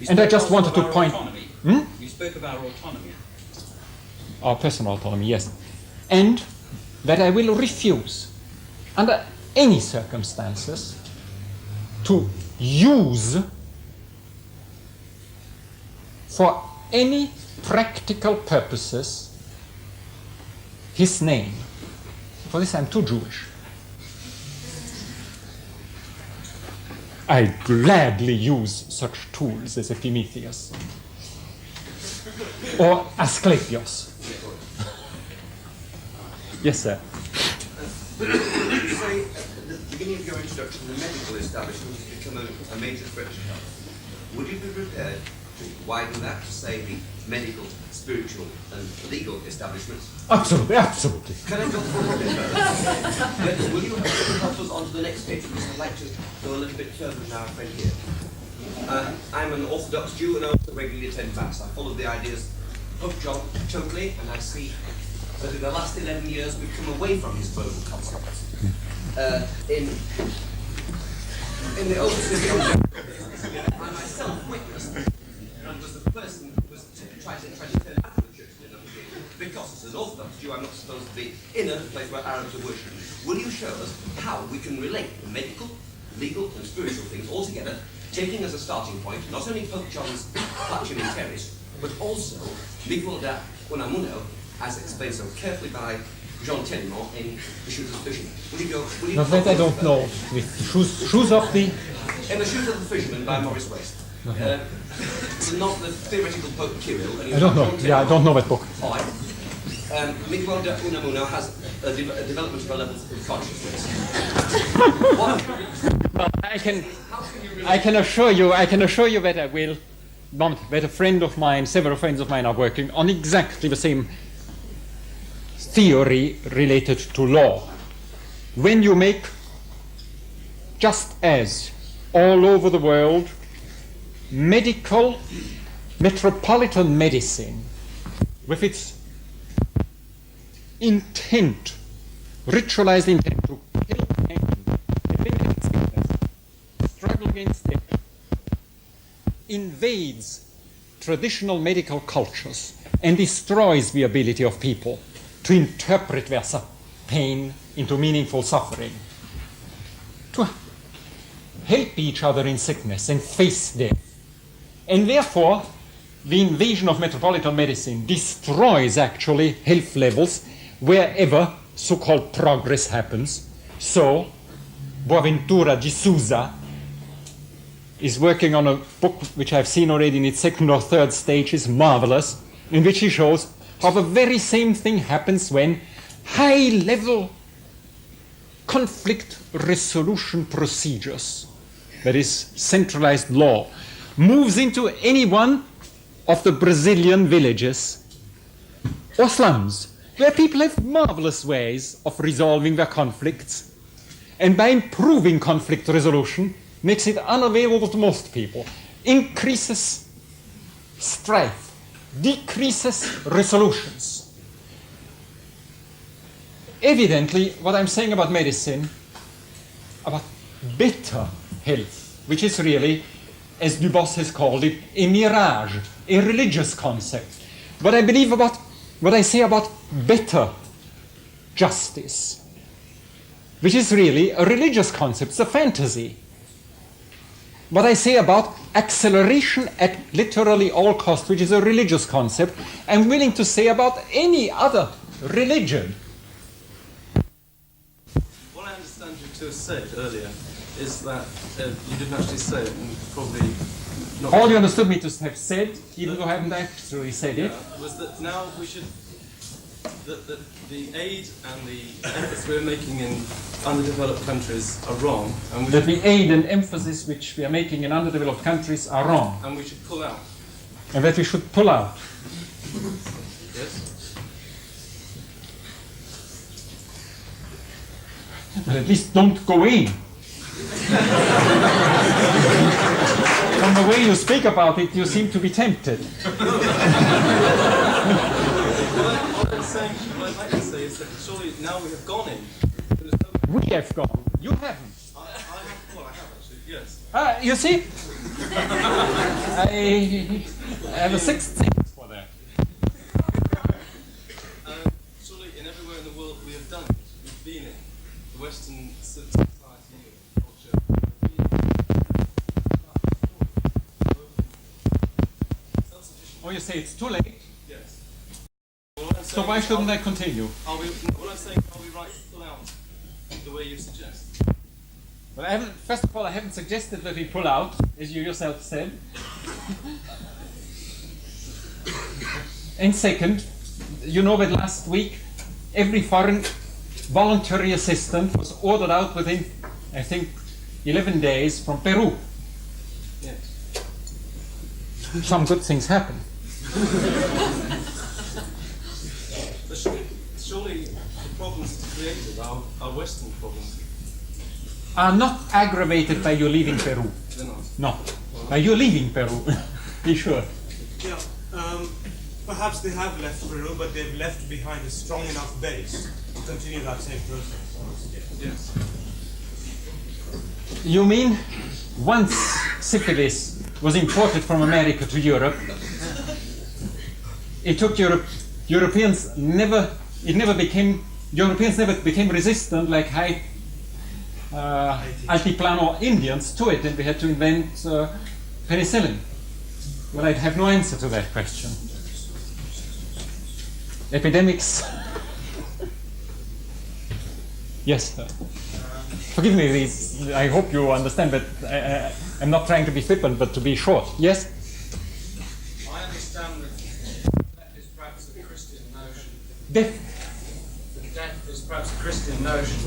And I just wanted to point... You spoke of our autonomy. Our personal autonomy, yes. And that I will refuse, under any circumstances, to use for any practical purposes his name. For this I'm too Jewish. I gladly use such tools as Epimetheus or Asclepius. Yes, sir. You say at the beginning of your introduction, the medical establishment has become a major threat to health. Would you be prepared to widen that to say the medical, spiritual, and legal establishments? Absolutely, absolutely. Can I go forward a bit further? Then will you help us on to the next page? Because I'd like to go a little bit further than our friend here. I'm an Orthodox Jew and I also regularly attend Mass. I follow the ideas of Pope John totally, and I see that in the last 11 years we've come away from his global concepts. In the old city of I myself witnessed and was the person who was trying to turn out the church to denomination, because as an Orthodox Jew I'm not supposed to be in a place where Arabs are worshipping. Will you show us how we can relate the medical, legal and spiritual things all together, taking as a starting point not only Pope John's Pacem in Terris, but also Miguel da Unamuno, as explained so carefully by Jean Tenement in The Shoes of the Fisherman. Will you No, that I don't know. With shoes of the... In The Shoes of the Fisherman by Maurice Waste. Not the theoretical Pope Kirill. I don't know. Yeah, I don't know that book. All right. Miguel de Unamuno has a development of a level of consciousness. Well, I can assure you that I will. That a friend of mine, several friends of mine are working on exactly the same theory related to law. When you make, just as all over the world, medical, metropolitan medicine, with its intent, ritualized intent to kill pain, eliminate sickness, struggle against death, invades traditional medical cultures and destroys the ability of people to interpret their pain into meaningful suffering, to help each other in sickness and face death. And therefore, the invasion of metropolitan medicine destroys actually health levels wherever so-called progress happens. So, Boaventura de Souza is working on a book which I've seen already in its second or third stage, is marvelous, in which he shows how the very same thing happens when high-level conflict resolution procedures, that is, centralized law, moves into any one of the Brazilian villages or slums, where people have marvelous ways of resolving their conflicts, and by improving conflict resolution, makes it unavailable to most people, increases strife, decreases resolutions. Evidently, what I'm saying about medicine, about better health, which is really, as Dubos has called it, a mirage, a religious concept. What I believe about, what I say about better justice, which is really a religious concept, it's a fantasy. What I say about acceleration at literally all costs, which is a religious concept, I'm willing to say about any other religion. What I understand you to have said earlier is that you didn't actually say it, and probably not. All you understood me to have said, even though I haven't actually said it, was that now we should, that the aid and the efforts we're making in underdeveloped countries are wrong, and that the aid and emphasis which we are making in underdeveloped countries are wrong, and we should pull out. and that we should pull out. Yes? But at least don't go in. From From the way you speak about it, you seem to be tempted. What I can say is that surely now we have gone in. There is no, We have gone. You haven't. I have actually, yes. You see? I have a sixth sense for that. Surely in everywhere in the world we have done it. We've been in the Western society, culture. Oh, you say it's too late? Yes. So why shouldn't I continue? What I'm saying, are we right to pull out the way you suggest? Well, first of all, I haven't suggested that we pull out, as you yourself said. And second, you know that last week every foreign voluntary assistant was ordered out within, I think, 11 days from Peru. Yes. Some good things happen. But surely the problems created are Western problems. Are not aggravated by you leaving Peru. They're not. No, by you leaving Peru. Be sure. Yeah, perhaps they have left Peru, but they've left behind a strong enough base to continue that same process. Yes. You mean once syphilis was imported from America to Europe, it took Europeans never became resistant like high Altiplano Indians to it, and we had to invent penicillin. Well, I have no answer to that question. Epidemics. Yes. Forgive me, I hope you understand that I'm not trying to be flippant, but to be short. Yes? I understand that death is perhaps a Christian notion. Death. Death is perhaps a Christian notion.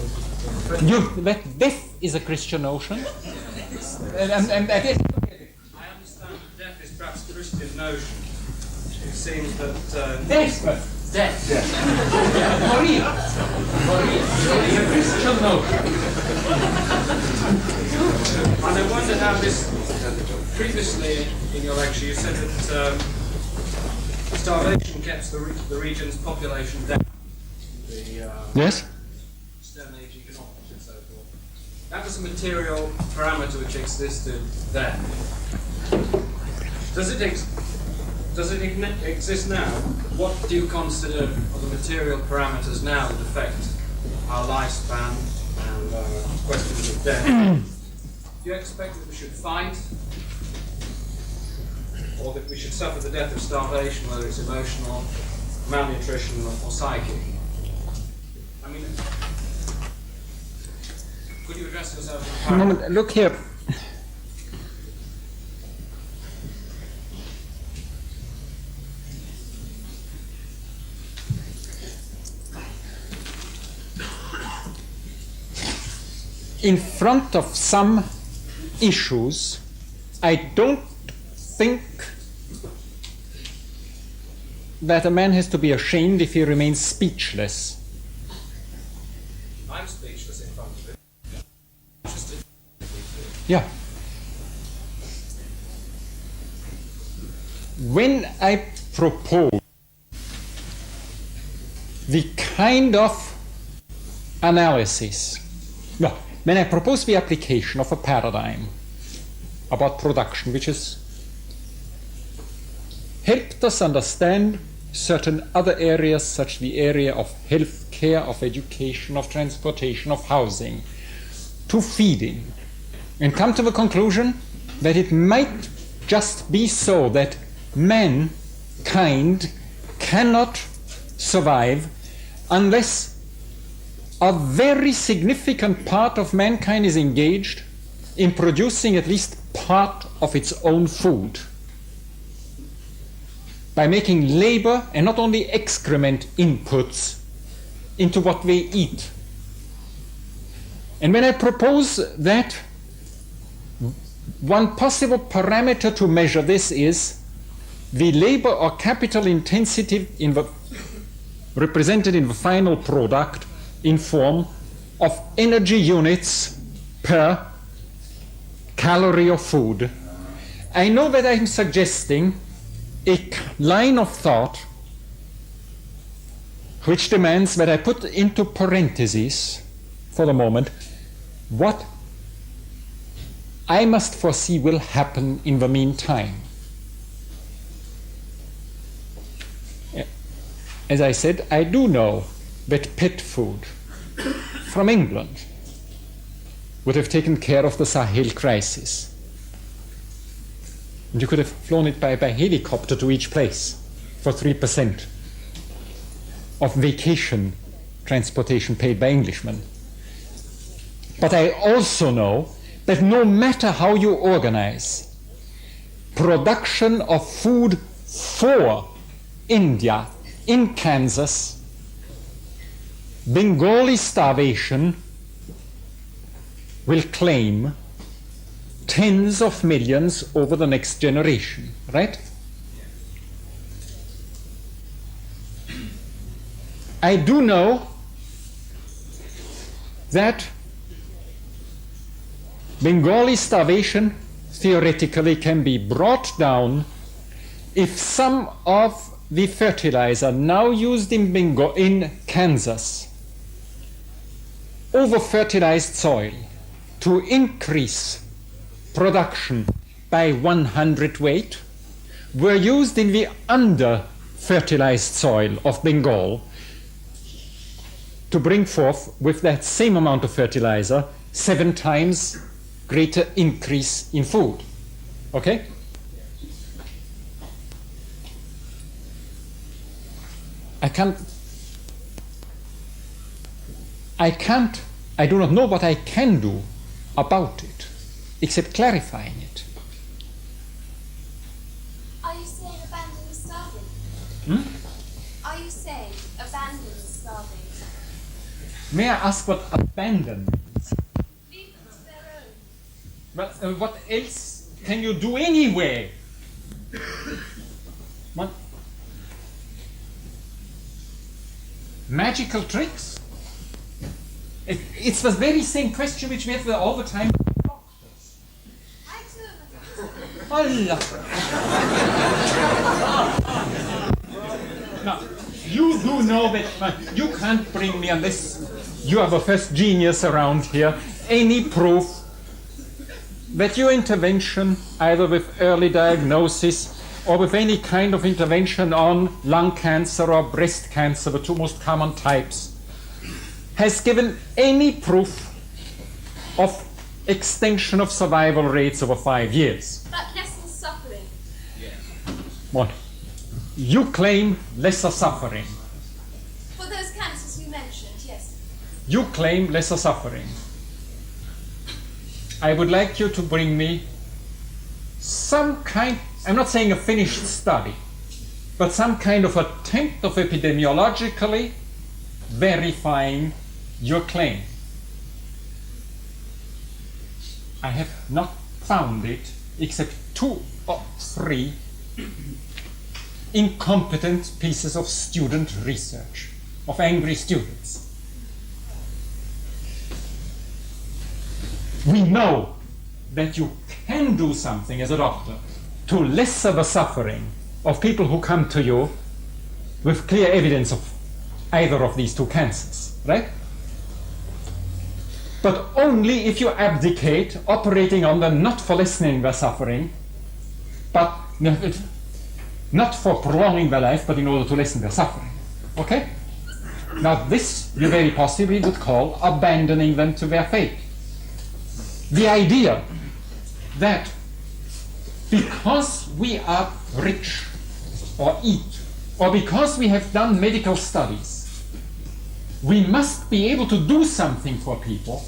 That death is a Christian notion. And I guess. I understand that death is perhaps a Christian notion. It seems that Death. death. Maria. It's a Christian notion. And I wonder how this, previously in your lecture you said that starvation kept the region's population down. Yes? Stone Age economics and so forth. That was a material parameter which existed then. Does it exist now? What do you consider are the material parameters now that affect our lifespan and questions of death? Do you expect that we should fight, or that we should suffer the death of starvation, whether it's emotional, malnutrition, or psychic? I mean, could you address yourself in a Moment, look here. In front of some issues, I don't think that a man has to be ashamed if he remains speechless. I'm speechless in front of it. Yeah. When I propose the kind of analysis, no, when I propose the application of a paradigm about production, which has helped us understand certain other areas, such the area of health care, of education, of transportation, of housing, to feeding, and come to the conclusion that it might just be so that mankind cannot survive unless a very significant part of mankind is engaged in producing at least part of its own food by making labor and not only excrement inputs into what they eat. And when I propose that one possible parameter to measure this is the labor or capital intensity represented in the final product in form of energy units per calorie of food, I know that I'm suggesting a line of thought which demands that I put into parentheses for the moment what I must foresee will happen in the meantime. As I said, I do know that pet food from England would have taken care of the Sahel crisis. And you could have flown it by helicopter to each place for 3% of vacation transportation paid by Englishmen. But I also know that no matter how you organize production of food for India in Kansas, Bengali starvation will claim tens of millions over the next generation, right? I do know that Bengali starvation theoretically can be brought down if some of the fertilizer now used in Kansas over-fertilized soil to increase production by 100 weight were used in the under-fertilized soil of Bengal to bring forth with that same amount of fertilizer 7 times greater increase in food. Okay? I do not know what I can do about it, except clarifying it. Are you saying abandon the starving? Are you saying abandon the starving? May I ask what abandon means? Leave them to their own. Well, what else can you do anyway? What? Magical tricks? It's the very same question which we have all the time. I too. Allah. Now, you do know that you can't bring me, unless you are the first genius around here, any proof that your intervention, either with early diagnosis or with any kind of intervention on lung cancer or breast cancer, the two most common types, has given any proof of extension of survival rates over 5 years. But lessen suffering. What? You claim lesser suffering. For those cancers you mentioned, yes. You claim lesser suffering. I would like you to bring me some kind, I'm not saying a finished study, but some kind of attempt of epidemiologically verifying your claim. I have not found it except 2 or 3 incompetent pieces of student research, of angry students. We know that you can do something as a doctor to lessen the suffering of people who come to you with clear evidence of either of these 2 cancers, right? But only if you abdicate operating on them not for lessening their suffering, but not for prolonging their life, but in order to lessen their suffering. Okay? Now this you very possibly would call abandoning them to their fate. The idea that because we are rich or eat, or because we have done medical studies, we must be able to do something for people,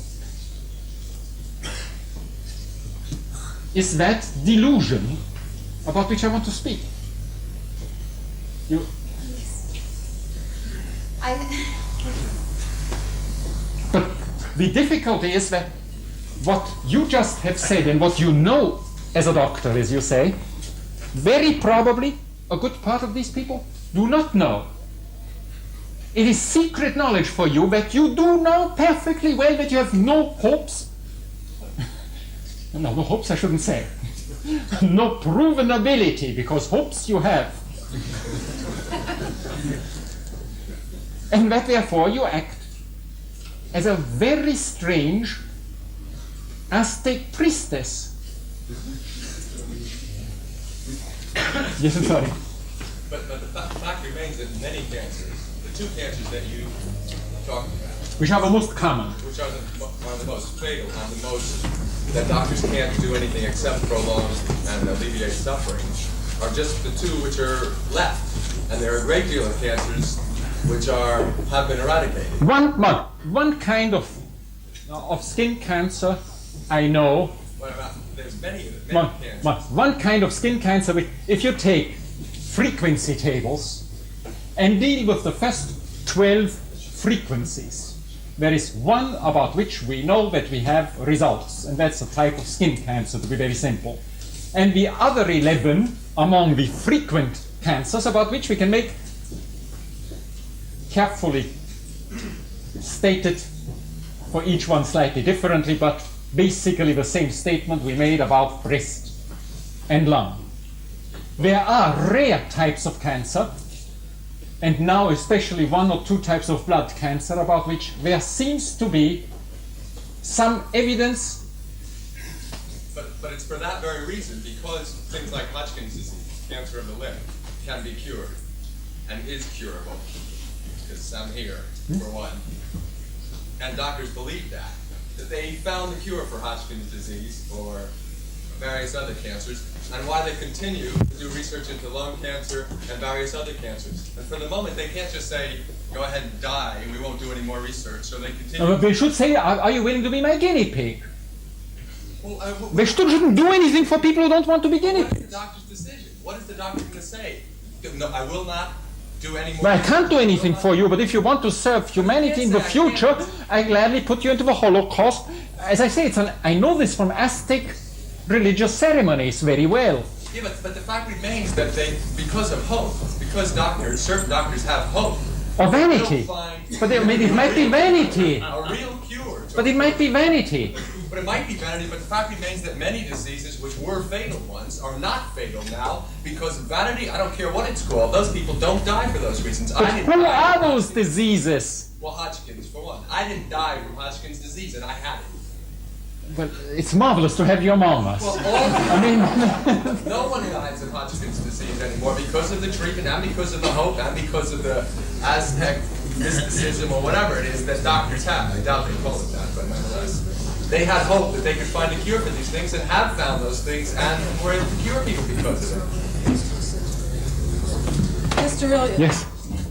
is that delusion about which I want to speak. But the difficulty is that what you just have said and what you know as a doctor, as you say, very probably a good part of these people do not know. It is secret knowledge for you that you do know perfectly well that you have no hopes. No hopes I shouldn't say. no proven ability, because hopes you have. And that therefore you act as a very strange Aztec priestess. Yes, I'm sorry. But the fact remains that many cancers, the two cancers that you talked about, Which are the most common. which are the most fatal and the most that doctors can't do anything except prolong and alleviate suffering, are just the two which are left. And there are a great deal of cancers which have been eradicated. One kind of skin cancer I know. There's many cancers. One kind of skin cancer, if you take frequency tables and deal with the first 12 frequencies, there is one about which we know that we have results, and that's a type of skin cancer, to be very simple. And the other 11 among the frequent cancers about which we can make carefully stated for each one slightly differently, but basically the same statement we made about breast and lung. There are rare types of cancer, and now especially 1 or 2 types of blood cancer about which there seems to be some evidence. But it's for that very reason, because things like Hodgkin's disease, cancer of the limb, can be cured and is curable. Because I'm here, for one. And doctors believe that they found the cure for Hodgkin's disease or various other cancers, and why they continue to do research into lung cancer and various other cancers. And for the moment, they can't just say, go ahead and die, and we won't do any more research, so they continue. They should say, are you willing to be my guinea pig? Well, They shouldn't do anything for people who don't want to be guinea what is pigs. the doctor's decision? What is the doctor going to say? No, I will not do any more. Well, I can't do anything for you, but if you want to serve humanity in the future, I gladly put you into the Holocaust. As I say, I know this from Aztec religious ceremonies very well. Yeah, but the fact remains that because of hope, because certain doctors have hope. Or vanity. But it might be vanity. A real cure. But it might be vanity. But it might be vanity, but the fact remains that many diseases which were fatal ones are not fatal now because of vanity. I don't care what it's called. Those people don't die for those reasons. But who are those diseases? Well, Hodgkin's, for one. I didn't die from Hodgkin's disease, and I had it. Well, it's marvelous to have you among us. Well, no one dies of Hodgkin's disease anymore because of the treatment and because of the hope and because of the Aztec mysticism or whatever it is that doctors have. I doubt they call it that, but nonetheless. They had hope that they could find a cure for these things and have found those things and were able to cure people because of it. Mr. Illich, Yes.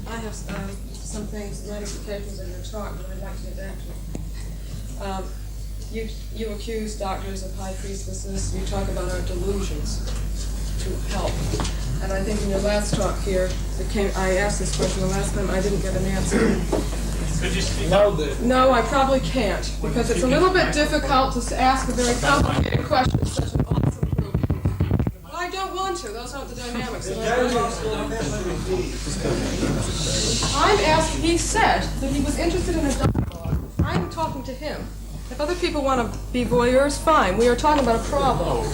I have some things, ramifications of your talk that I'd like to get back to. You accuse doctors of high priestesses. You talk about our delusions to help. And I think in your last talk here, I asked this question the last time, I didn't get an answer. Could you speak louder? No, I probably can't, because it's a little bit difficult to ask a very complicated question to such an awesome group. Well, I don't want to. Those aren't the dynamics. I'm asking, he said that he was interested in a dialogue. I'm talking to him. If other people want to be voyeurs, fine. We are talking about a problem.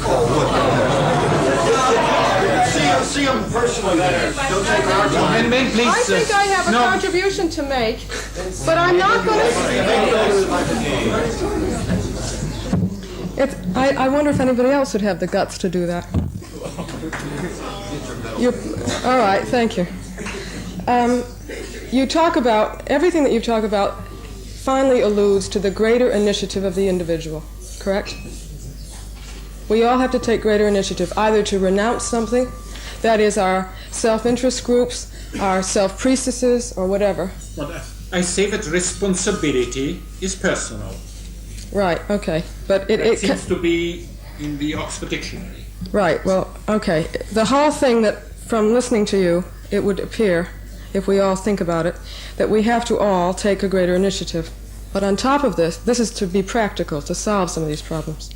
See him personally there. Don't take our time. I think I have a contribution to make, but I'm not going to... I wonder if anybody else would have the guts to do that. All right, thank you. You talk about, everything that you talk about finally alludes to the greater initiative of the individual, correct? We all have to take greater initiative, either to renounce something, that is our self-interest groups, our self-priestesses, or whatever. Well, I say that responsibility is personal. Right, okay. But it seems to be in the Oxford Dictionary. Right, well, okay. The whole thing that, from listening to you, it would appear, if we all think about it, that we have to all take a greater initiative. But on top of this is to be practical, to solve some of these problems.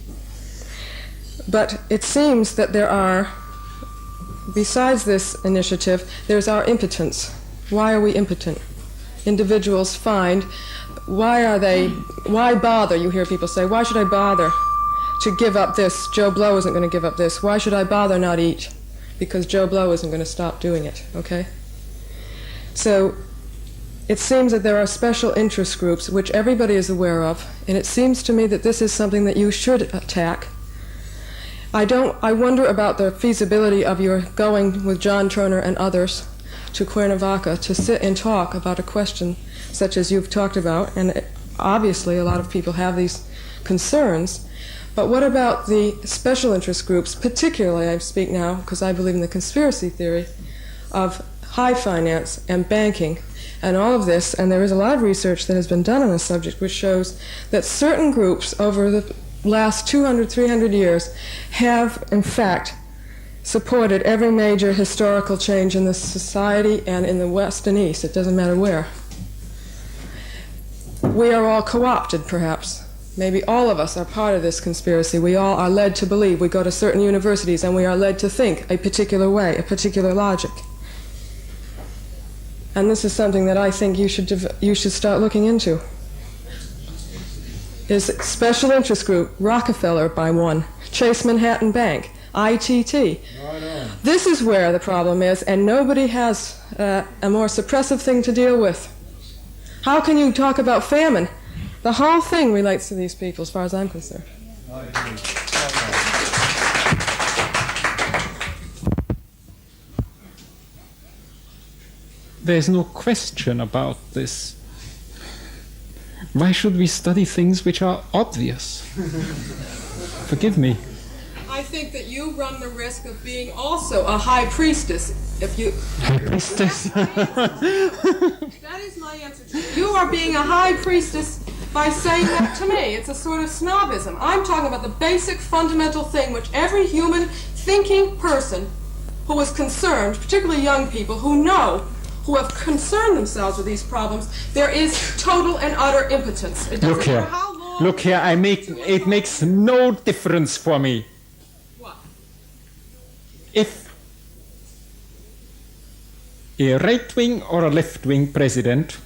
But it seems that there are, besides this initiative, there's our impotence. Why are we impotent? Individuals find, why bother? You hear people say, why should I bother to give up this. Joe Blow isn't going to give up this. Why should I bother not eat? Because Joe Blow isn't going to stop doing it, okay? So it seems that there are special interest groups which everybody is aware of, and it seems to me that this is something that you should attack. I wonder about the feasibility of your going with John Turner and others to Cuernavaca to sit and talk about a question such as you've talked about, and obviously a lot of people have these concerns. But what about the special interest groups, particularly, I speak now because I believe in the conspiracy theory of high finance and banking and all of this, and there is a lot of research that has been done on this subject which shows that certain groups over the last 200, 300 years have, in fact, supported every major historical change in the society and in the West and East. It doesn't matter where. We are all co-opted, perhaps. Maybe all of us are part of this conspiracy. We all are led to believe. We go to certain universities and we are led to think a particular way, a particular logic. And this is something that I think you should start looking into. Is special interest group, Rockefeller by one, Chase Manhattan Bank, ITT. Right on. This is where the problem is, and nobody has a more suppressive thing to deal with. How can you talk about famine? The whole thing relates to these people, as far as I'm concerned. There's no question about this. Why should we study things which are obvious? Forgive me. I think that you run the risk of being also a high priestess if you... High priestess? That is my answer to you. You are being a high priestess by saying that to me. It's a sort of snobism. I'm talking about the basic fundamental thing which every human thinking person who is concerned, particularly young people who know, who have concerned themselves with these problems, there is total and utter impotence. It doesn't matter how long... Look here, it makes no difference for me. What? If a right-wing or a left-wing president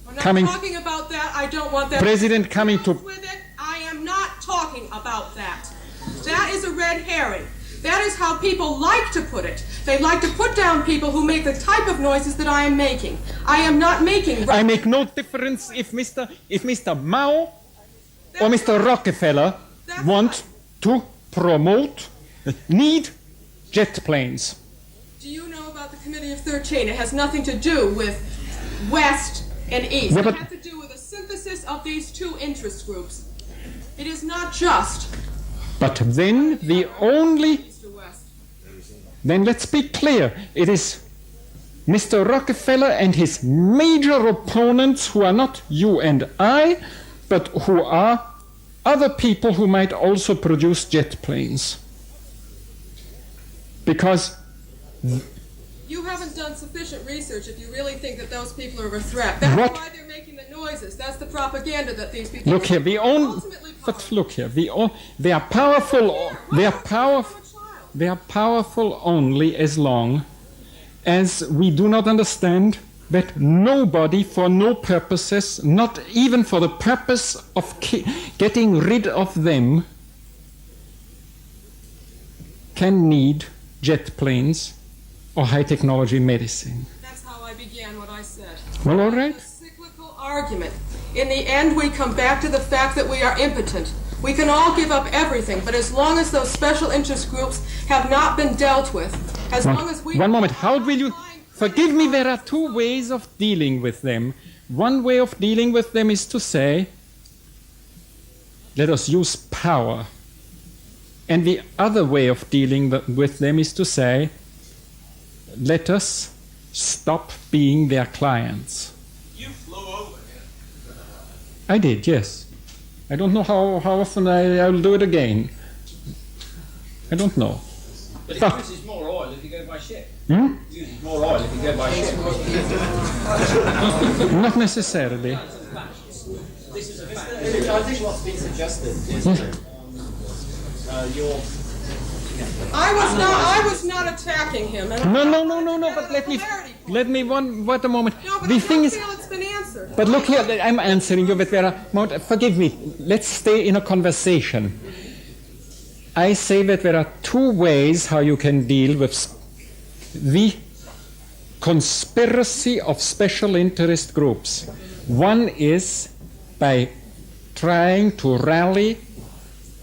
We're not talking about that. I don't want that. President coming to... With it. I am not talking about that. That is a red herring. That is how people like to put it. They like to put down people who make the type of noises that I am making. I am not making... I make no difference if Mr. Mao or Mr. Rockefeller want to promote, need jet planes. Do you know about the Committee of 13? It has nothing to do with West and East. Yeah, it has to do with a synthesis of these two interest groups. It is not just... But then the only... Then let's be clear. It is Mr. Rockefeller and his major opponents who are not you and I, but who are other people who might also produce jet planes. Because... You haven't done sufficient research if you really think that those people are a threat. That's why they're making the noises. That's the propaganda that these people... Look here, but look here, they are powerful. They are powerful only as long as we do not understand that nobody, for no purposes, not even for the purpose of getting rid of them, can need jet planes or high technology medicine. That's how I began what I said. Well, all right. It's a cyclical argument. In the end, we come back to the fact that we are impotent. We can all give up everything, but as long as those special interest groups have not been dealt with, as long as we... One moment, how will you... Forgive me, there are two ways of dealing with them. One way of dealing with them is to say, let us use power. And the other way of dealing with them is to say, let us stop being their clients. You flew over here. I did, yes. I don't know how often I will do it again. I don't know. But it uses more oil if you go by ship. It uses more oil if you go by ship. Not necessarily. This is a fact. I think what's being suggested is that I was not attacking him. And No, but let me wait a moment. No, but the I thing don't is, feel it's been answered. but look here, I'm answering you, but forgive me, let's stay in a conversation. I say that there are two ways how you can deal with the conspiracy of special interest groups. One is by trying to rally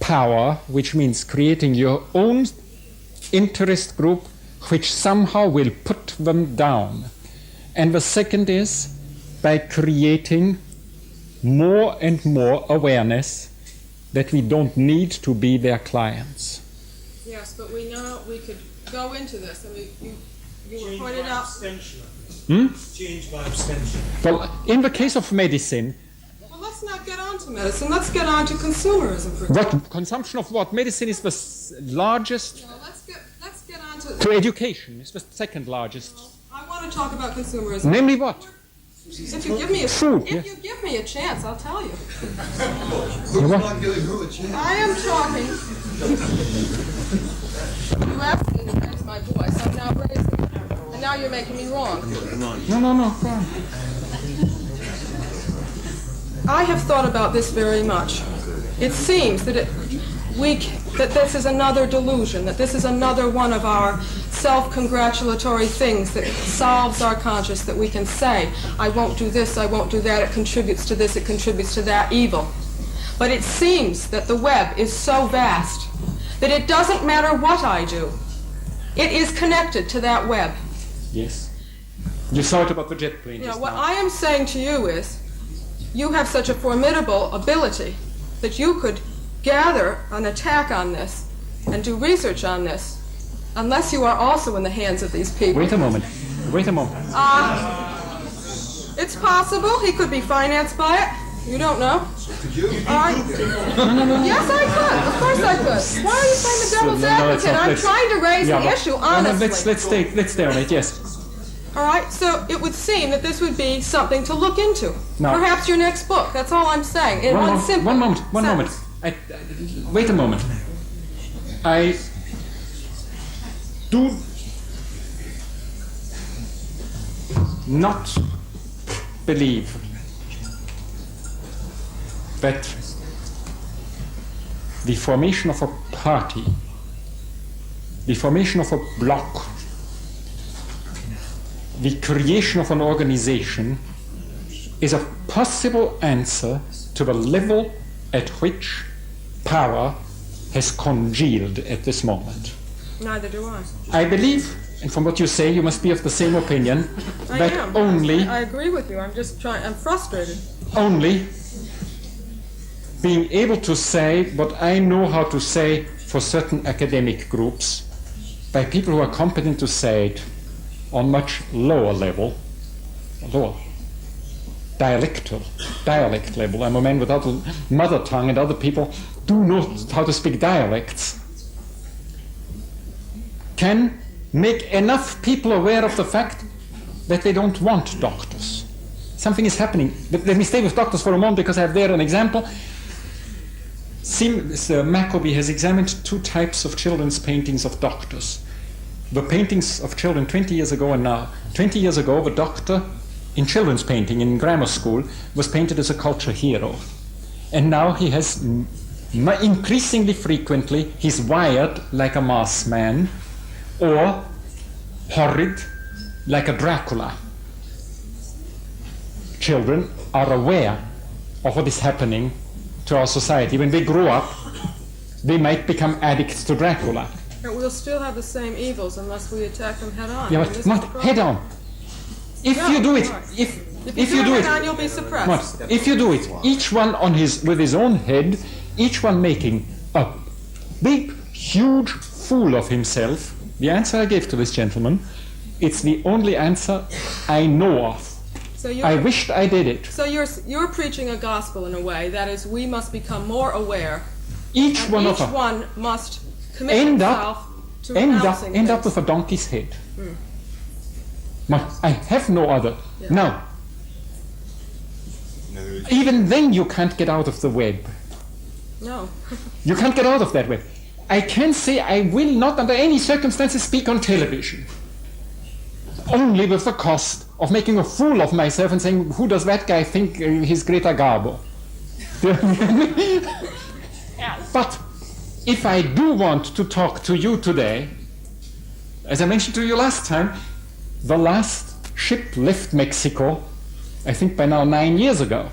power, which means creating your own interest group which somehow will put them down. And the second is by creating more and more awareness that we don't need to be their clients. Yes, but we know we could go into this. I mean, you Change pointed by out. abstention. Hmm? Change by abstention. Well, in the case of medicine, Well, let's not get on to medicine. Let's get on to consumerism. For what consumption of what? Medicine is the largest. No, let's get on to. To education is the second largest. I want to talk about consumerism. Namely what? If you give me a Food, if yes. you give me a chance, I'll tell you. Who's not giving who a chance? I am talking. You asked me to raise my voice. I'm now raising it. And now you're making me wrong. No, go on. I have thought about this very much. It seems that that this is another delusion, that this is another one of our self-congratulatory things that solves our conscience, that we can say, I won't do this, I won't do that, it contributes to this, it contributes to that evil. But it seems that the web is so vast that it doesn't matter what I do. It is connected to that web. Yes. You saw it about the jet plane. You know, just what now. I am saying to you is, you have such a formidable ability that you could gather an attack on this and do research on this, unless you are also in the hands of these people. Wait a moment. It's possible. He could be financed by it. You don't know. Could you? All right. Yes, I could. Of course I could. Why are you playing the devil's advocate? I'm trying to raise the issue honestly. Let's stay on it, yes. All right, so it would seem that this would be something to look into. No. Perhaps your next book. That's all I'm saying. In one simple One moment. sentence. Wait a moment. I do not believe that the formation of a party, the formation of a bloc, the creation of an organization is a possible answer to the level at which power has congealed at this moment. Neither do I. I believe, and from what you say, you must be of the same opinion, I that am. only I agree with you. I'm frustrated. only being able to say what I know how to say for certain academic groups by people who are competent to say it on much lower level, dialect level. I'm a man without a mother tongue, and other people do know how to speak dialects, can make enough people aware of the fact that they don't want doctors. Something is happening. Let me stay with doctors for a moment because I have there an example. Maccabee has examined two types of children's paintings of doctors. The paintings of children 20 years ago and now. 20 years ago, the doctor in children's painting in grammar school was painted as a culture hero. And now he has increasingly frequently, he's wired like a masked man or horrid like a Dracula. Children are aware of what is happening to our society. When they grow up, they might become addicts to Dracula. But we'll still have the same evils unless we attack them head on. Yeah, And but this not is the problem. head on. If No, you do it, all right. if you do head it, on, you'll be suppressed. what? If you do it, each one with his own head, each one making a big, huge fool of himself, the answer I gave to this gentleman, it's the only answer I know of. So I wished I did it. So you're preaching a gospel in a way, that is, we must become more aware. Each and one each of us one must commit end himself up to end renouncing up things. with a donkey's head. I have no other. Yeah. Now, even then you can't get out of the web. No. You can't get out of that web. I can say I will not under any circumstances speak on television. Only with the cost of making a fool of myself and saying, who does that guy think he's Greta Garbo? But if I do want to talk to you today, as I mentioned to you last time, the last ship left Mexico, I think by now 9 years ago.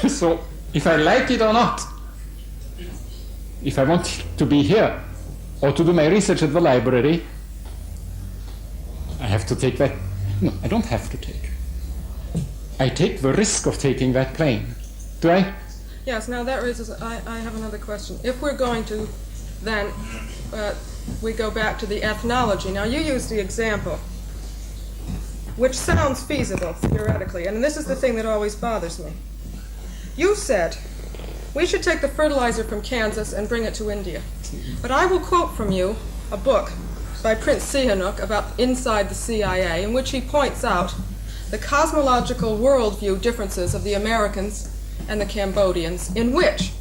So if I like it or not, if I want to be here or to do my research at the library, I have to take that. No, I don't have to take. I take the risk of taking that plane. Do I? Yes, now that raises, I have another question. If we're going to then, we go back to the ethnology. Now you used the example, which sounds feasible theoretically, and this is the thing that always bothers me. You said, we should take the fertilizer from Kansas and bring it to India. But I will quote from you a book by Prince Sihanouk about Inside the CIA, in which he points out the cosmological worldview differences of the Americans and the Cambodians, in which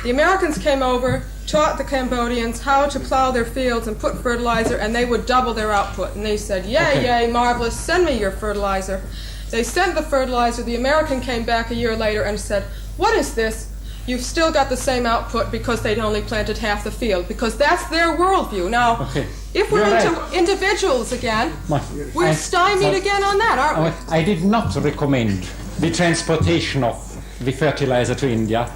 the Americans came over, taught the Cambodians how to plow their fields and put fertilizer, and they would double their output. And they said, yay, yay, marvelous, send me your fertilizer. They sent the fertilizer. The American came back a year later and said, what is this? You've still got the same output because they'd only planted half the field, because that's their worldview. Now, if we're into individuals again, we're stymied again on that, aren't we? I did not recommend the transportation of the fertilizer to India.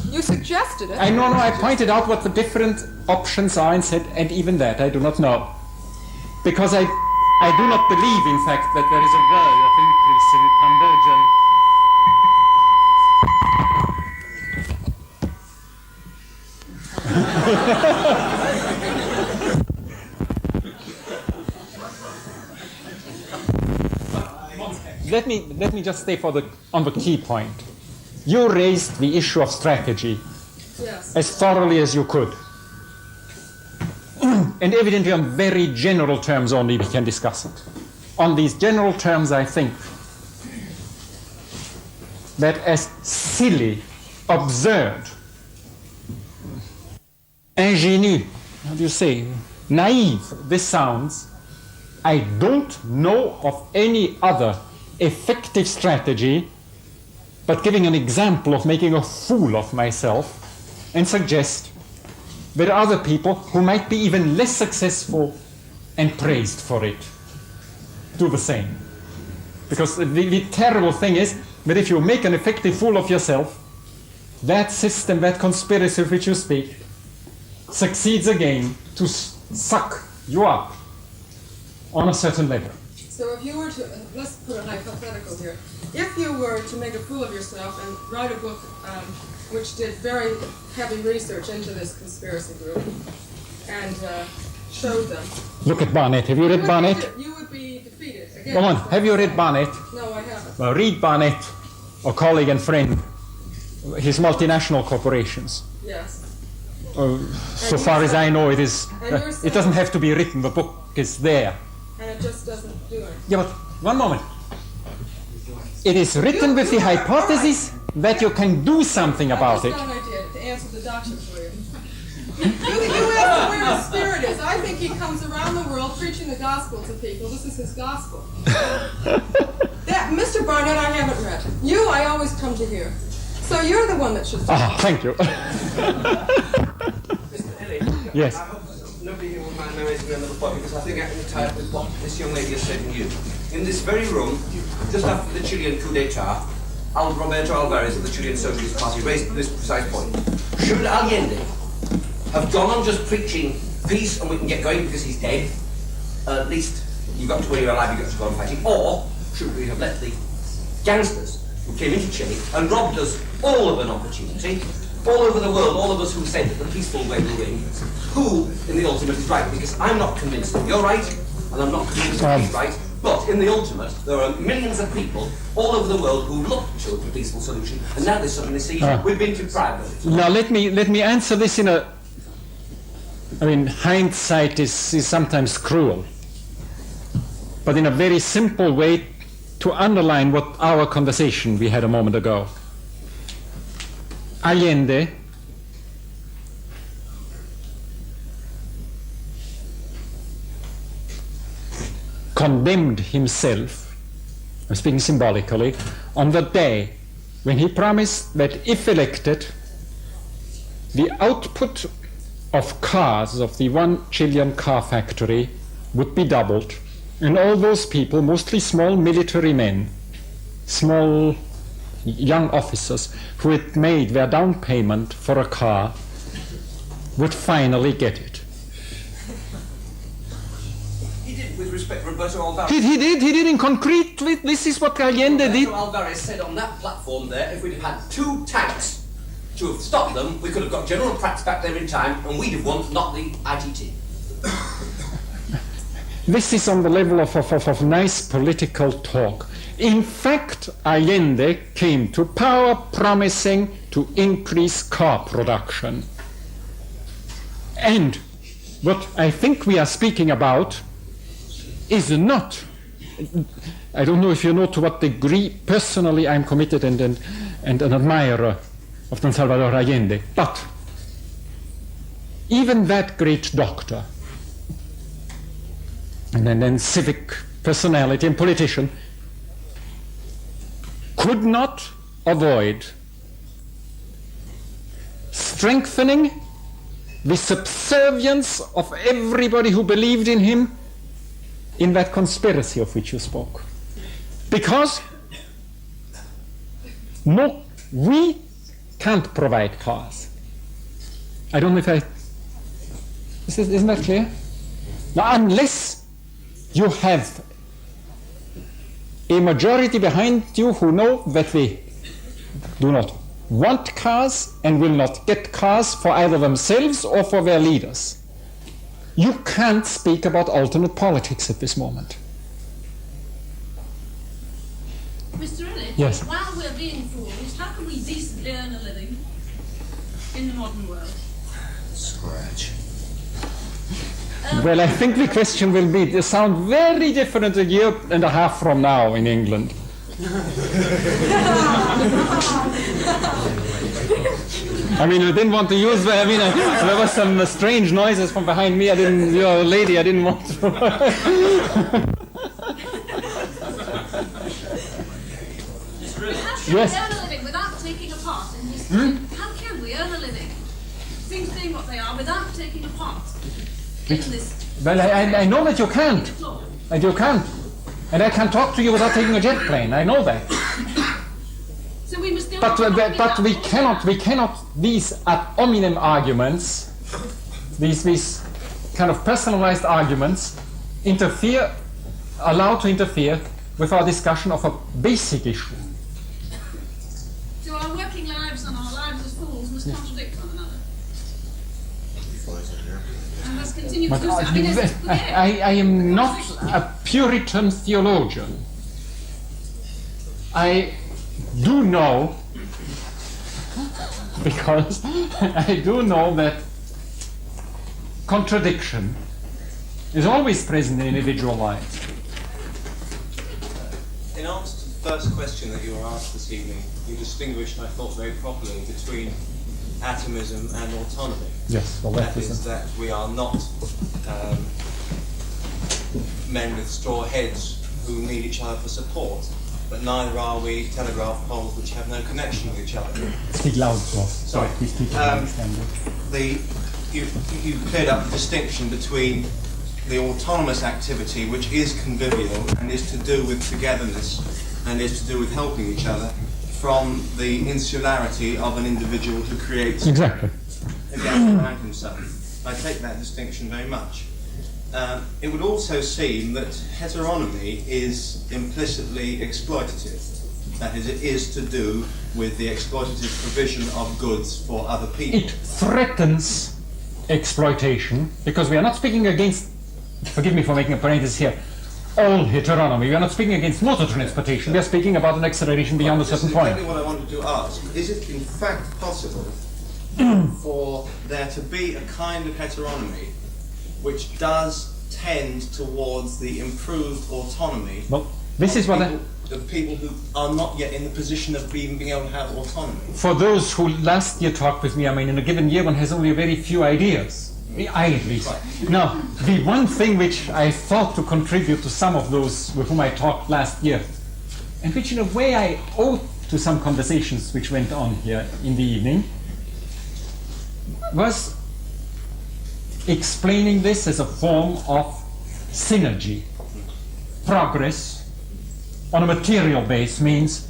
You suggested it. I pointed out what the different options are and said, and even that I do not know. Because I do not believe, in fact, that there is a way of increasing Cambodian. Let me just stay on the key point. You raised the issue of strategy as thoroughly as you could. And evidently on very general terms only we can discuss it. On these general terms, I think that as silly, absurd, ingénu, how do you say, naive this sounds, I don't know of any other effective strategy but giving an example of making a fool of myself and suggest that other people who might be even less successful and praised for it do the same. Because the terrible thing is that if you make an effective fool of yourself, that system, that conspiracy of which you speak, succeeds again to suck you up on a certain level. So if you were to, let's put a hypothetical here, if you were to make a fool of yourself and write a book which did very heavy research into this conspiracy group and showed them. Look at Barnett. Have you read Barnett? You would be defeated. Again, come on, have you read Barnett? No, I haven't. Well, read Barnett, a colleague and friend, his multinational corporations. Yes. So far as I know, it is. It doesn't have to be written. The book is there. And it just doesn't do it. Yeah, but one moment. It is written with the hypothesis that you can do something about it. I did, to answer the doctor for you. You asked where his spirit is. I think he comes around the world preaching the gospel to people. This is his gospel. That Mr. Barnett I haven't read. You I always come to hear. So you're the one that should. Thank you. Mr. Illich, yes. I hope nobody here will mind me raising another point, because I think I can tie up with what this young lady has said and you. In this very room, just after the Chilean coup d'etat, Roberto Alvarez of the Chilean Socialist Party raised this precise point. Should Allende have gone on just preaching peace and we can get going because he's dead? At least you've got to, when you're alive, you've got to go on fighting. Or should we have let the gangsters who came into Chile and robbed us all of an opportunity, all over the world, all of us who said that the peaceful way will win, who in the ultimate is right? Because I'm not convinced that you're right, and I'm not convinced that he's right, but in the ultimate, there are millions of people all over the world who look to a peaceful solution, and now they suddenly see we've been deprived of it. Now let me answer this in a. I mean, hindsight is sometimes cruel, but in a very simple way to underline what our conversation we had a moment ago. Allende condemned himself, I'm speaking symbolically, on the day when he promised that if elected, the output of cars of the 1 trillion car factory would be doubled, and all those people, mostly small military men, small young officers who had made their down payment for a car, would finally get it. He did, with respect, Roberto Alvarez. He did in concrete. This is what Allende did. Roberto Alvarez said on that platform there, if we'd had 2 tanks to have stopped them, we could have got General Prats back there in time, and we'd have won, not the ITT. This is on the level of nice political talk. In fact, Allende came to power promising to increase car production. And what I think we are speaking about is not, I don't know if you know to what degree personally I'm committed and an admirer of Don Salvador Allende, but even that great doctor and then civic personality and politician could not avoid strengthening the subservience of everybody who believed in him in that conspiracy of which you spoke. Because we can't provide cars. I don't know if isn't that clear? Now, unless you have a majority behind you who know that they do not want cars and will not get cars for either themselves or for their leaders, you can't speak about alternate politics at this moment. Mr. Illich, yes. While we're being fools, how can we decently earn a living in the modern world? Scratch. Well, I think the question will be, they sound very different a year and a half from now in England. I mean, I didn't want to use, there was some strange noises from behind me. You're a lady, I didn't want to. How can we earn a living without taking a part in history? How can we earn a living? Things being what they are without taking a part in this. Well, I know that you can't. And you can't. And I can talk to you without taking a jet plane. I know that. So we must but we cannot these ad hominem arguments, these kind of personalized arguments, allowed to interfere with our discussion of a basic issue. So our working lives and our lives as fools must contradict one another. And must continue to do so. I am not a Puritan theologian. I do know, because I do know that contradiction is always present in individual lives. In answer to the first question that you were asked this evening, you distinguished, I thought very properly, between atomism and autonomy. Yes, well, that is that we are not men with straw heads who need each other for support, but neither are we telegraph poles which have no connection with each other. Speak loud, boss. Sorry. You cleared up the distinction between the autonomous activity, which is convivial and is to do with togetherness and is to do with helping each other, from the insularity of an individual who creates exactly again around himself. I take that distinction very much. It would also seem that heteronomy is implicitly exploitative. That is, it is to do with the exploitative provision of goods for other people. It threatens exploitation, because we are not speaking against, forgive me for making a parenthesis here, all heteronomy. We are not speaking against motor transportation. We are speaking about an acceleration beyond a certain point. This is exactly what I wanted to ask. Is it in fact possible for there to be a kind of heteronomy which does tend towards the improved autonomy of people who are not yet in the position of even being able to have autonomy? For those who last year talked with me, I mean, in a given year one has only a very few ideas. I at least. Right. Now, the one thing which I thought to contribute to some of those with whom I talked last year, and which in a way I owe to some conversations which went on here in the evening, was explaining this as a form of synergy. Progress on a material base means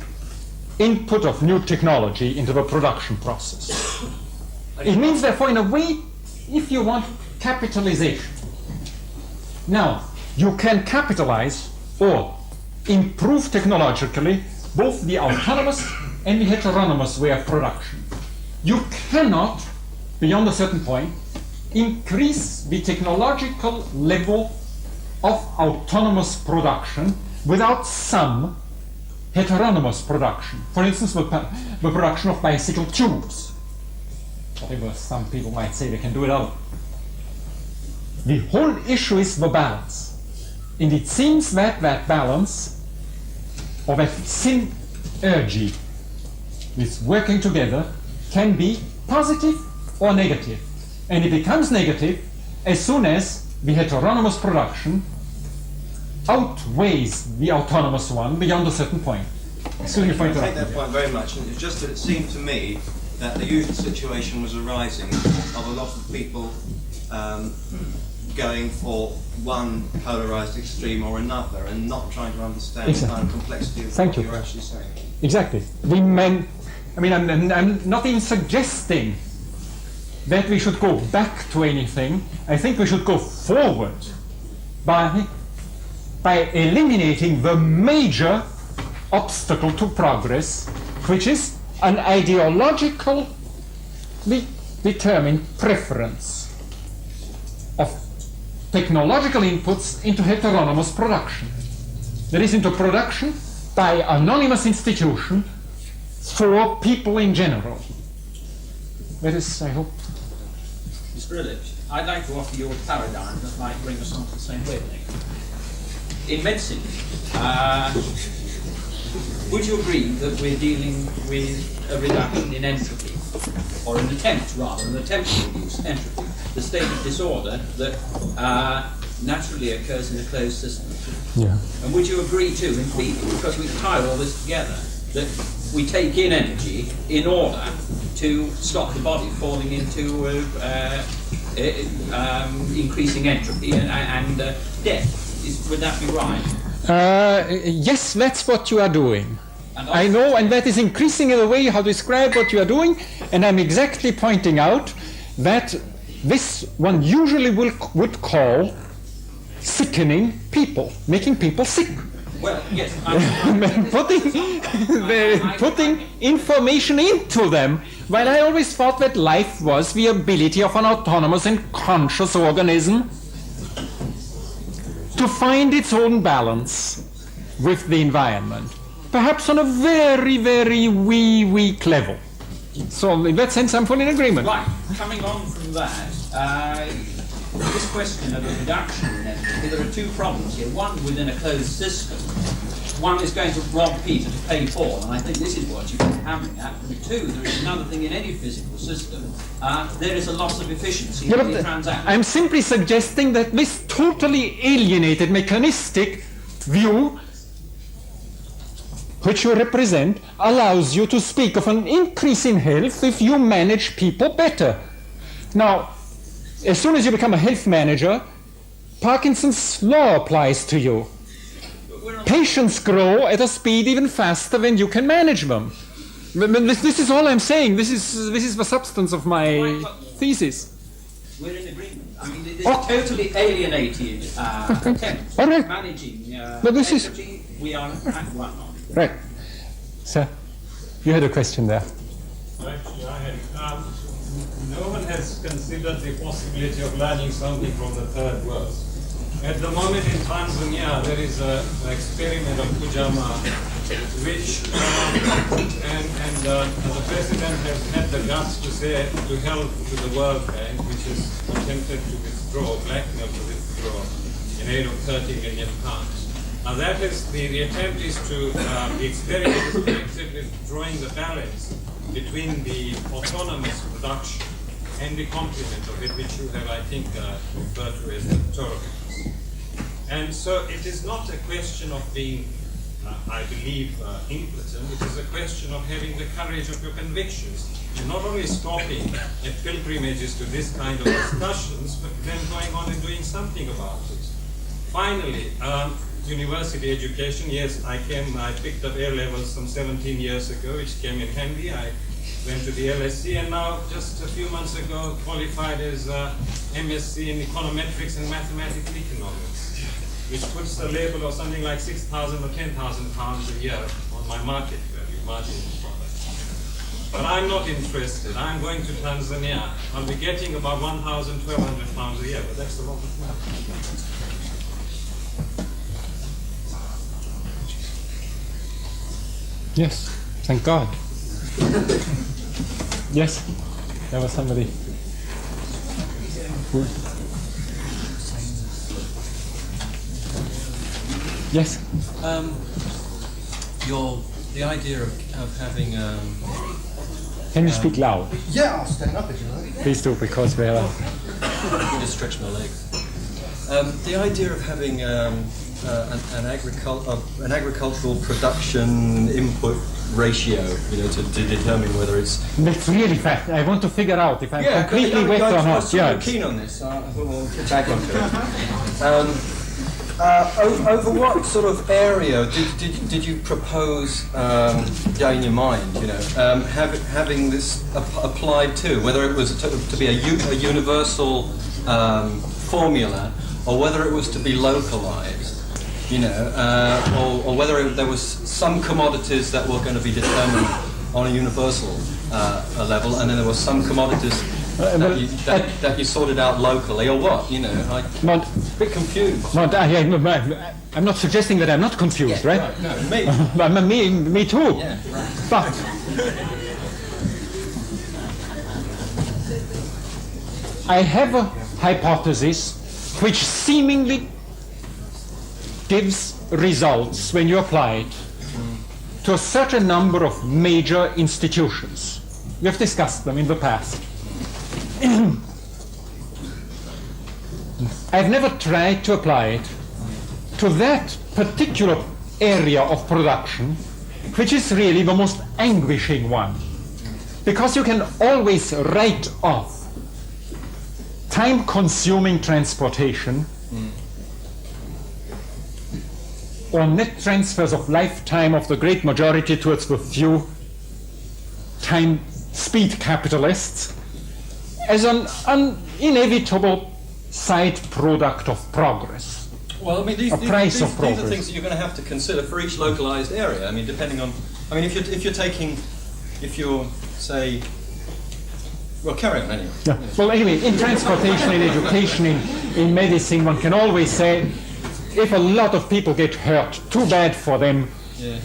input of new technology into the production process. It means, therefore, in a way, if you want, capitalization. Now, you can capitalize or improve technologically both the autonomous and the heteronomous way of production. You cannot, beyond a certain point, increase the technological level of autonomous production without some heteronomous production. For instance, the production of bicycle tubes. Whatever some people might say, they can do it out. The whole issue is the balance. And it seems that that balance, or that synergy, this working together, can be positive or negative. And it becomes negative as soon as the heteronomous production outweighs the autonomous one beyond a certain point. I take that point very much, and it's just that it seemed to me that the usual situation was arising of a lot of people going for one polarized extreme or another and not trying to understand the kind of complexity of what you're actually saying. Exactly. I'm not even suggesting that we should go back to anything. I think we should go forward by eliminating the major obstacle to progress, which is an ideologically determined preference of technological inputs into heteronomous production. That is, into production by anonymous institution for people in general. That is, I hope. Mr. Illich, I'd like to offer you a paradigm that might bring us onto the same wavelength. In medicine, would you agree that we're dealing with a reduction in entropy, or an attempt to reduce entropy, the state of disorder that naturally occurs in a closed system? Yeah. And would you agree too, in people, because we tie all this together, that we take in energy in order to stop the body falling into increasing entropy and death? Would that be right? Yes, that's what you are doing. I know, and that is increasing in the way you have described what you are doing, and I'm exactly pointing out that this one usually would call sickening people, making people sick. Well, yes. putting information into them, while I always thought that life was the ability of an autonomous and conscious organism to find its own balance with the environment, perhaps on a very, very weak level. So in that sense, I'm fully in agreement. Right. Coming on from that, this question of a reduction in entropy, there are two problems here. One, within a closed system. One is going to rob Peter to pay Paul, and I think this is what you've been having at. And two, there is another thing in any physical system. There is a loss of efficiency in the transaction. I'm simply suggesting that this totally alienated mechanistic view which you represent allows you to speak of an increase in health if you manage people better. Now, as soon as you become a health manager, Parkinson's law applies to you. Patients grow at a speed even faster than you can manage them. This is all I'm saying. This is the substance of my thesis. We're in agreement. I mean, it is totally alienated attempt at managing energy. We are at one on. Right. Sir, you had a question there. Actually, I had. No one has considered the possibility of learning something from the third world. At the moment in Tanzania, there is an experiment of Kujama, which the president has had the guts to say to help to the World Bank, which is attempted to withdraw, blackmail to withdraw, in aid of £30 million. Now that is the attempt is to the experiment is connected with drawing the balance between the autonomous production and the complement of it, which you have, I think, referred to as the tolerance. And so it is not a question of being I believe, impotent. It is a question of having the courage of your convictions and not only stopping at pilgrimages to this kind of discussions, but then going on and doing something about it. Finally, university education. Yes, I picked up A-levels some 17 years ago, which came in handy. I went to the LSE and now just a few months ago qualified as MSc in econometrics and mathematical economics, which puts a label of something like 6,000 or 10,000 pounds a year on my market value, marginal product. But I'm not interested. I'm going to Tanzania. I'll be getting about 1,000, 1,200 pounds a year, but that's a lot of money. Yes, thank God. Yes, there was somebody. Yes. The idea of having. Can you speak loud? Yeah, I'll stand up if you like. Please do, because we are. Just stretch my legs. The idea of having an agricultural production input ratio, to determine whether it's. That's really fact. I want to figure out if I'm completely wet or not. Yeah, I'm keen on this. I thought we'll get back onto it. Over what sort of area did you propose in your mind? Having this applied to, whether it was to be a universal formula, or whether it was to be localized, or whether there was some commodities that were going to be determined on a universal level, and then there were some commodities that you sorted out locally, or what? I'm a bit confused. I'm not suggesting that I'm not confused, yeah, right? No, me. me too. Yeah, right. But I have a hypothesis which seemingly gives results when you apply it to a certain number of major institutions. We have discussed them in the past. I've never tried to apply it to that particular area of production, which is really the most anguishing one, because you can always write off time-consuming transportation or net transfers of lifetime of the great majority towards the few speed capitalists as an inevitable side product of progress. Well, I mean, these are things that you're going to have to consider for each localized area. I mean, depending on, if you're say, well, carry on anyway. Yeah. Well, anyway, in transportation, in education, in medicine, one can always say, if a lot of people get hurt, too bad for them. Yeah.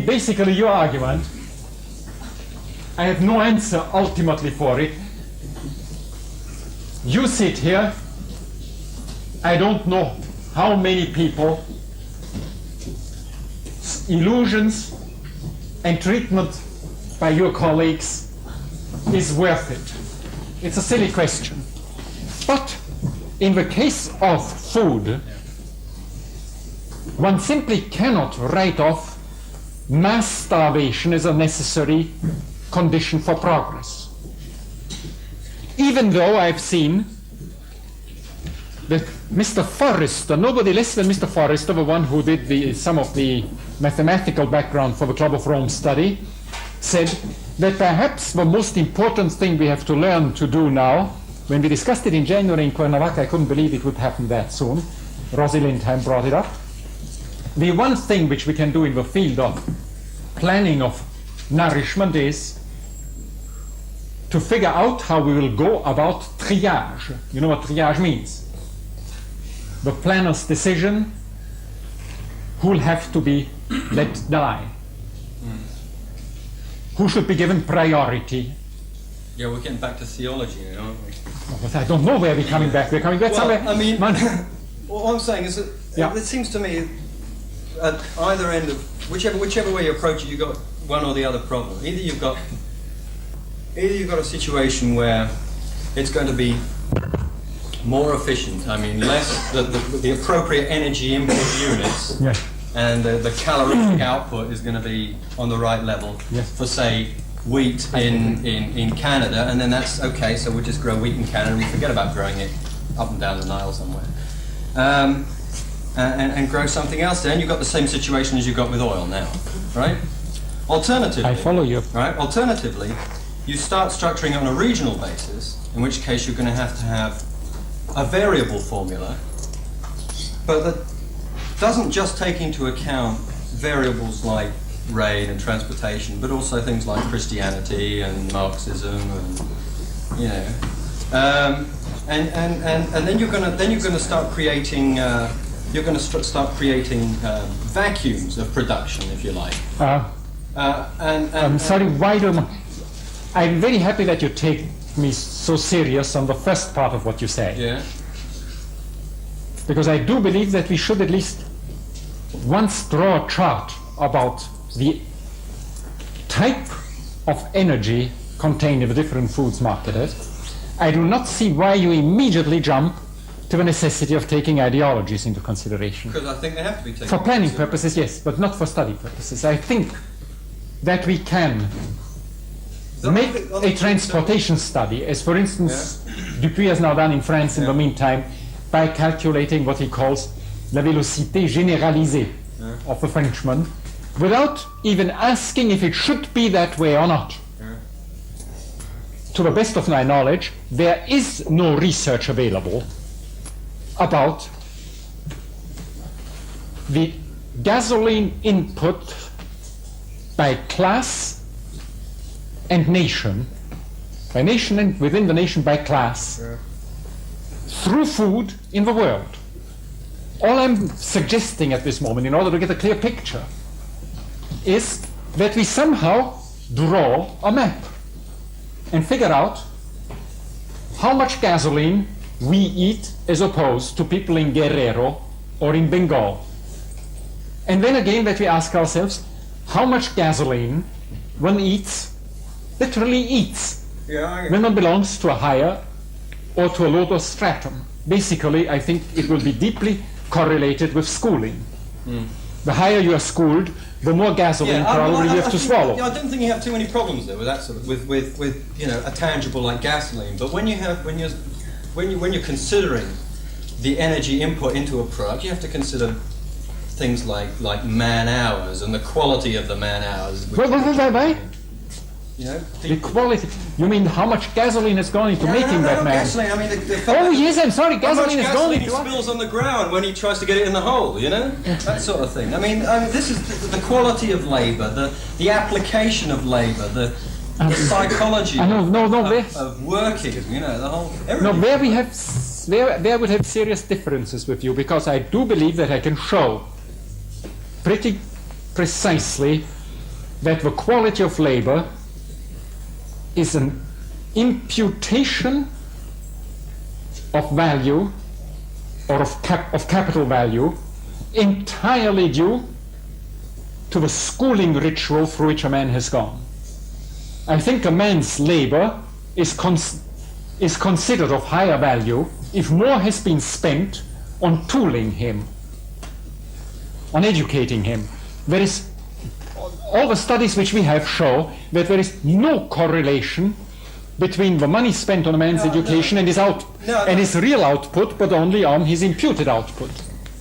Basically, your argument, I have no answer ultimately for it. You sit here, I don't know how many people, illusions and treatment by your colleagues is worth it. It's a silly question. But in the case of food, one simply cannot write off mass starvation as a necessary condition for progress. Even though I've seen that Mr. Forrester, nobody less than Mr. Forrester, the one who did some of the mathematical background for the Club of Rome study, said that perhaps the most important thing we have to learn to do now, when we discussed it in January in Cuernavaca, I couldn't believe it would happen that soon. Rosie Lindheim brought it up. The one thing which we can do in the field of planning of nourishment is to figure out how we will go about triage. You know what triage means? The planner's decision, who will have to be let die? Who should be given priority? Yeah, we're getting back to theology, aren't we? I don't know where we're coming back. We're coming back somewhere. I mean, what I'm saying is that it seems to me at either end of whichever way you approach it, you've got one or the other problem. Either you've got a situation where it's going to be more efficient. I mean, less the appropriate energy input units and the calorific output is going to be on the right level for, say, wheat in Canada, and then that's okay, so we'll just grow wheat in Canada and we forget about growing it up and down the Nile somewhere. And grow something else there, and you've got the same situation as you've got with oil now, right? Alternatively, I follow you. Right? Alternatively, you start structuring it on a regional basis, in which case you're going to have a variable formula, but that doesn't just take into account variables like rain and transportation, but also things like Christianity and Marxism, and you know, and then you're going to start creating vacuums of production, if you like. I'm sorry, why don't I'm very happy that you take me so serious on the first part of what you say. Yeah. Because I do believe that we should at least once draw a chart about the type of energy contained in the different foods marketed. I do not see why you immediately jump to the necessity of taking ideologies into consideration. Because I think they have to be taken for planning purposes, yes, but not for study purposes. I think that we can make a transportation study, as for instance Dupuy has now done in France in the meantime, by calculating what he calls la vélocité généralisée of the Frenchman, without even asking if it should be that way or not. To the best of my knowledge, there is no research available about the gasoline input by class and nation, by nation and within the nation by class, through food in the world. All I'm suggesting at this moment, in order to get a clear picture, is that we somehow draw a map and figure out how much gasoline we eat as opposed to people in Guerrero or in Bengal. And then again that we ask ourselves how much gasoline one eats, literally eats, when one belongs to a higher or to a lower stratum. Basically, I think it will be deeply correlated with schooling. The higher you are schooled, the more gasoline probably you have to swallow. I don't think you have too many problems there with that sort of, with you know, a tangible like gasoline. But when you're considering the energy input into a product, you have to consider things like man hours and the quality of the man hours. You know, the quality. You mean how much gasoline has gone into making that man? Gasoline. I mean, oh yes, I'm sorry. Gasoline has gone into. How much gasoline spills on the ground when he tries to get it in the hole? You know, that sort of thing. I mean, this is the quality of labour, the application of labour, the psychology of working. You know, the whole. No, there would have serious differences with you, because I do believe that I can show pretty precisely that the quality of labour is an imputation of value or of capital value entirely due to the schooling ritual through which a man has gone. I think a man's labor is considered of higher value if more has been spent on tooling him, on educating him. There is all the studies which we have show that there is no correlation between the money spent on a man's education and his his real output, but only on his imputed output.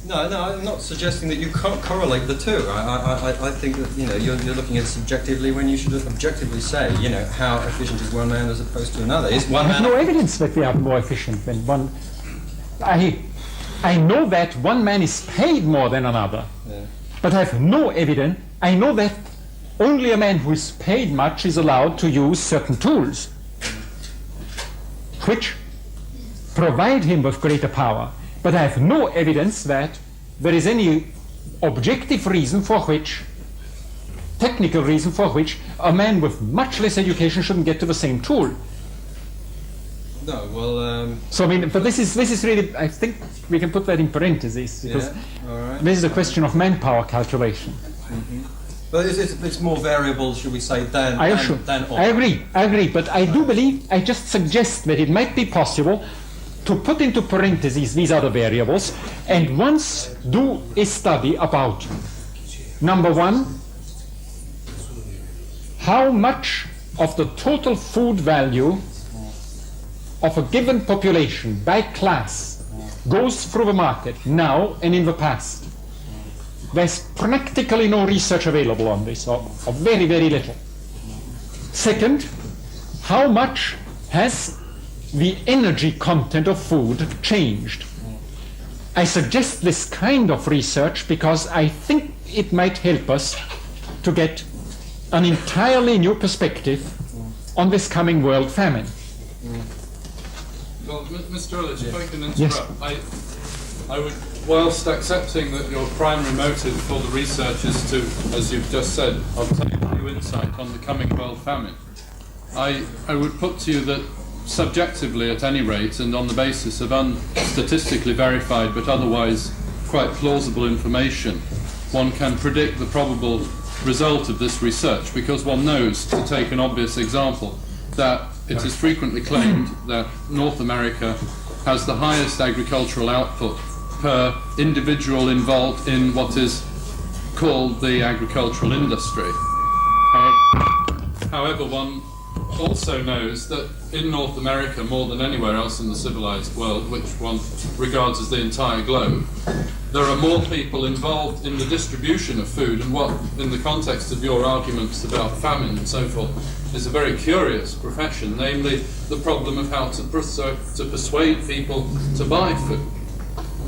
No, I'm not suggesting that you can't correlate the two. I think that, you know, you're looking at it subjectively when you should objectively say, you know, how efficient is one man as opposed to another. Is one I have no evidence that we are more efficient than one. I know that one man is paid more than another, but I have no evidence. I know that only a man who is paid much is allowed to use certain tools which provide him with greater power. But I have no evidence that there is any objective reason for which, technical reason for which, a man with much less education shouldn't get to the same tool. No, well... So, I mean, but this is really, I think we can put that in parentheses, because this is a question of manpower calculation. But it's more variable, should we say, than I agree, but I do believe, I just suggest that it might be possible to put into parentheses these other variables, and once do a study about Number one, how much of the total food value of a given population by class goes through the market now and in the past. There's practically no research available on this, or very, very little. Second, how much has the energy content of food changed? I suggest this kind of research because I think it might help us to get an entirely new perspective on this coming world famine. Well, Mr. Illich, if I can interrupt, yes. I would, whilst accepting that your primary motive for the research is to, as you've just said, obtain new insight on the coming world famine, I would put to you that subjectively, at any rate, and on the basis of unstatistically verified but otherwise quite plausible information, one can predict the probable result of this research, because one knows, to take an obvious example, that it is frequently claimed that North America has the highest agricultural output per individual involved in what is called the agricultural industry. However, one also knows that in North America, more than anywhere else in the civilized world, which one regards as the entire globe, there are more people involved in the distribution of food, and what, in the context of your arguments about famine and so forth, is a very curious profession, namely the problem of how to persuade people to buy food,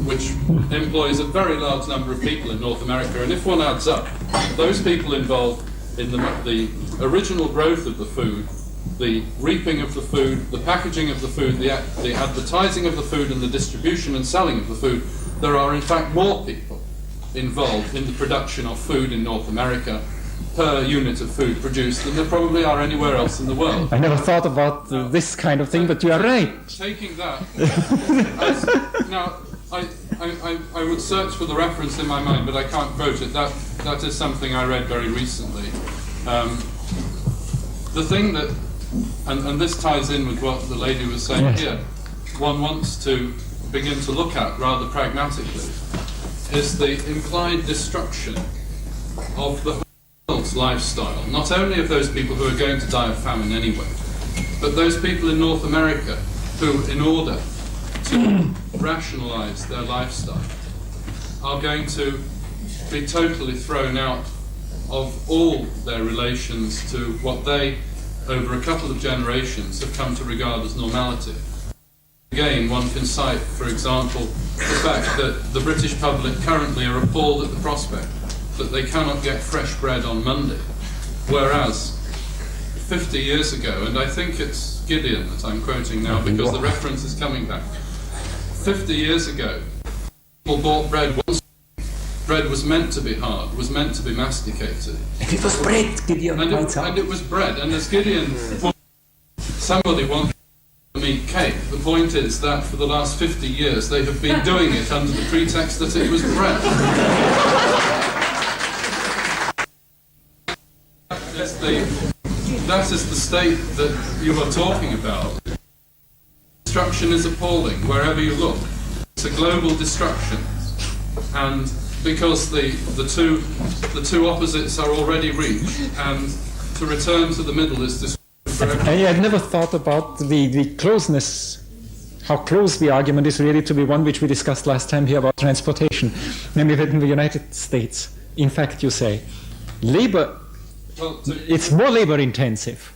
which employs a very large number of people in North America. And if one adds up those people involved in the original growth of the food, the reaping of the food, the packaging of the food, the advertising of the food, and the distribution and selling of the food, there are in fact more people involved in the production of food in North America per unit of food produced than there probably are anywhere else in the world. I never thought about this kind of thing, but you are right. Taking that, now I would search for the reference in my mind, but I can't quote it. That is something I read very recently. The thing that, and this ties in with what the lady was saying yes. here, one wants to begin to look at rather pragmatically, is the implied destruction of the world's lifestyle, not only of those people who are going to die of famine anyway, but those people in North America who, in order to rationalize their lifestyle, are going to be totally thrown out of all their relations to what they, over a couple of generations, have come to regard as normality. Again, one can cite, for example, the fact that the British public currently are appalled at the prospect that they cannot get fresh bread on Monday, whereas 50 years ago, and I think it's Gideon that I'm quoting now because the reference is coming back, 50 years ago, people bought bread once. Bread was meant to be hard, was meant to be masticated. And it was bread, Gideon points out. And it was bread, and as Gideon, somebody wanted to eat cake. The point is that for the last 50 years they have been doing it under the pretext that it was bread. That is the state that you are talking about. Destruction is appalling wherever you look. It's a global destruction, and because the two opposites are already reached, and to return to the middle is destruction. I had never thought about the closeness, how close the argument is really to the one which we discussed last time here about transportation, namely that in the United States, in fact, you say, labor, it's more labor intensive,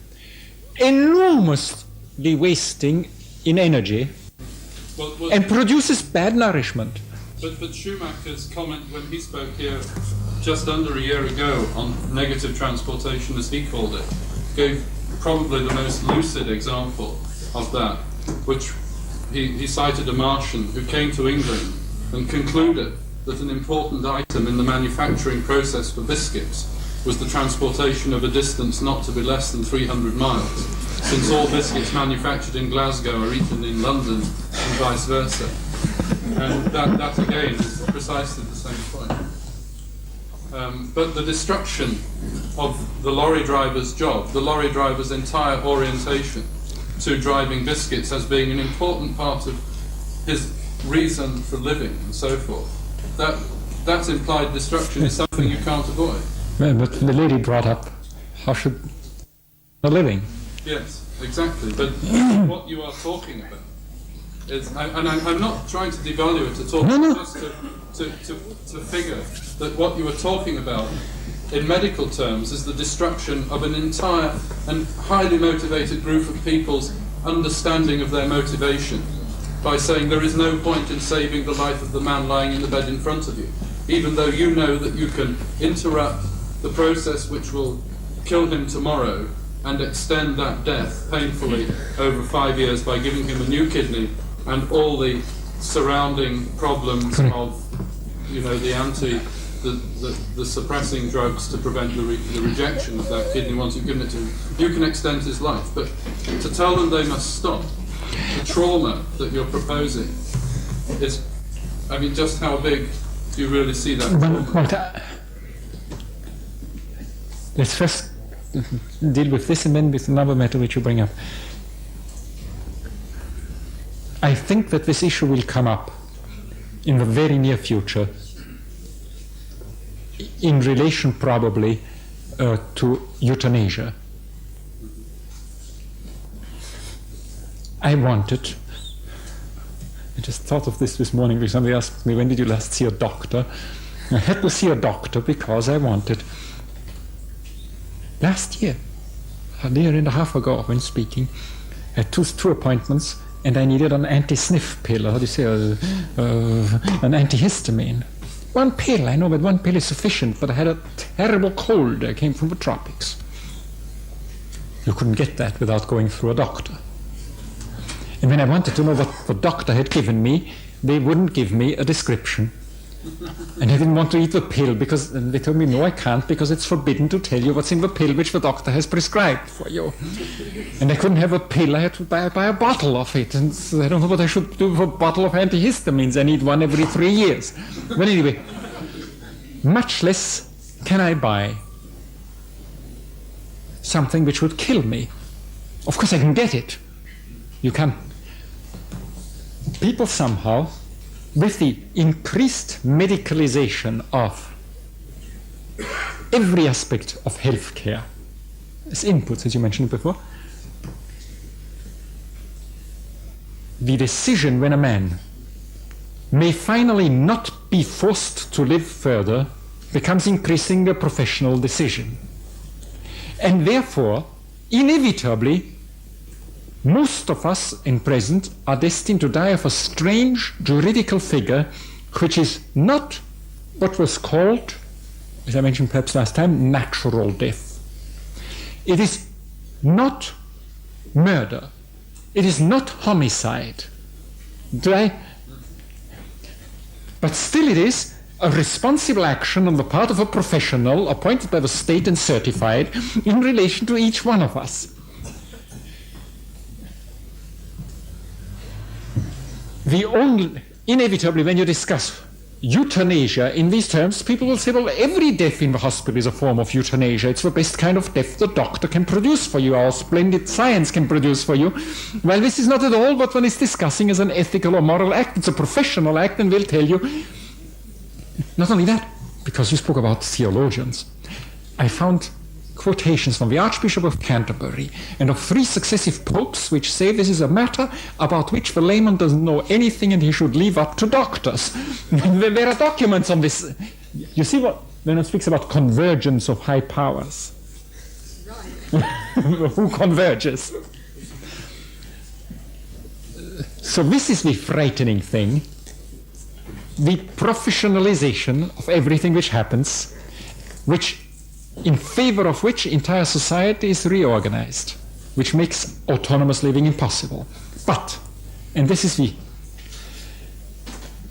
enormously wasting in energy, and produces bad nourishment. But Schumacher's comment when he spoke here just under a year ago on negative transportation, as he called it, gave probably the most lucid example of that, which he cited a Martian who came to England and concluded that an important item in the manufacturing process for biscuits was the transportation of a distance not to be less than 300 miles, since all biscuits manufactured in Glasgow are eaten in London and vice versa. And that again is precisely the same point. But the destruction of the lorry driver's job, the lorry driver's entire orientation to driving biscuits as being an important part of his reason for living and so forth, that that implied destruction is something you can't avoid. Well, but the lady brought up, how should the living? Yes, exactly. But what you are talking about is, I'm not trying to devalue it at all, just to figure that what you are talking about in medical terms is the destruction of an entire and highly motivated group of people's understanding of their motivation by saying there is no point in saving the life of the man lying in the bed in front of you, even though you know that you can interrupt the process which will kill him tomorrow and extend that death painfully over 5 years by giving him a new kidney and all the surrounding problems of, you know, the suppressing drugs to prevent the rejection of that kidney once you've given it to him. You can extend his life, but to tell them they must stop the trauma that you're proposing is, I mean, just how big do you really see that trauma? Let's first deal with this and then with another matter which you bring up. I think that this issue will come up in the very near future in relation probably to euthanasia. I just thought of this morning because somebody asked me, when did you last see a doctor? I had to see a doctor because I wanted. Last year, a year and a half ago when speaking, I had two appointments and I needed an anti-sniff pill, how do you say, an antihistamine. One pill, I know, but one pill is sufficient, but I had a terrible cold. I came from the tropics. You couldn't get that without going through a doctor. And when I wanted to know what the doctor had given me, they wouldn't give me a description. And I didn't want to eat the pill because they told me, no, I can't, because it's forbidden to tell you what's in the pill which the doctor has prescribed for you. And I couldn't have a pill, I had to buy a bottle of it. And so I don't know what I should do with a bottle of antihistamines. I need one every 3 years. But anyway, much less can I buy something which would kill me. Of course I can get it. You can. People somehow, with the increased medicalization of every aspect of healthcare, as inputs, as you mentioned before, the decision when a man may finally not be forced to live further becomes increasingly a professional decision. And therefore, inevitably, most of us in present are destined to die of a strange juridical figure which is not what was called, as I mentioned perhaps last time, natural death. It is not murder. It is not homicide. But still it is a responsible action on the part of a professional appointed by the state and certified in relation to each one of us. Inevitably, when you discuss euthanasia in these terms, people will say, well, every death in the hospital is a form of euthanasia. It's the best kind of death the doctor can produce for you, or splendid science can produce for you. Well, this is not at all what one is discussing as an ethical or moral act. It's a professional act, and we'll tell you. Not only that, because you spoke about theologians, I found quotations from the Archbishop of Canterbury and of 3 successive popes which say this is a matter about which the layman doesn't know anything and he should leave up to doctors. There are documents on this. You see what, when one speaks about convergence of high powers. Right. Who converges? So this is the frightening thing, the professionalization of everything which happens, which in favor of which entire society is reorganized, which makes autonomous living impossible. But, and this is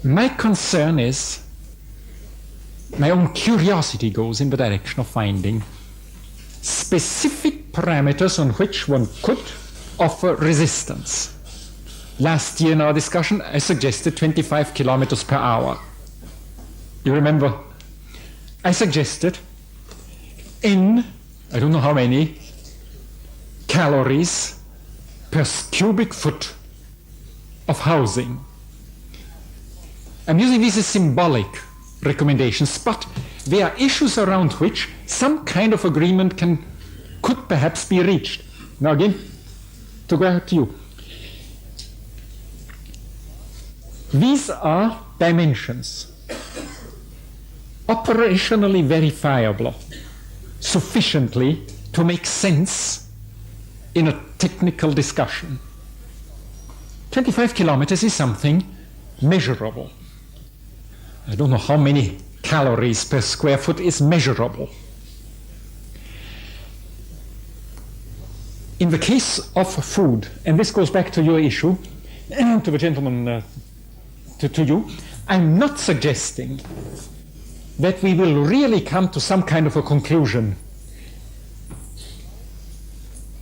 my concern is, my own curiosity goes in the direction of finding specific parameters on which one could offer resistance. Last year in our discussion, I suggested 25 kilometers per hour. You remember? I suggested in, I don't know how many, calories per cubic foot of housing. I'm using this as symbolic recommendations, but there are issues around which some kind of agreement could perhaps be reached. Now again, to go back to you. These are dimensions, operationally verifiable, sufficiently to make sense in a technical discussion. 25 kilometers is something measurable. I don't know how many calories per square foot is measurable. In the case of food, and this goes back to your issue, to the gentleman, to you, I'm not suggesting that we will really come to some kind of a conclusion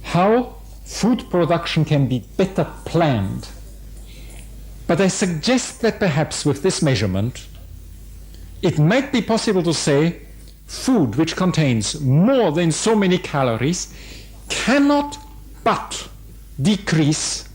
how food production can be better planned. But I suggest that perhaps with this measurement, it might be possible to say food which contains more than so many calories cannot but decrease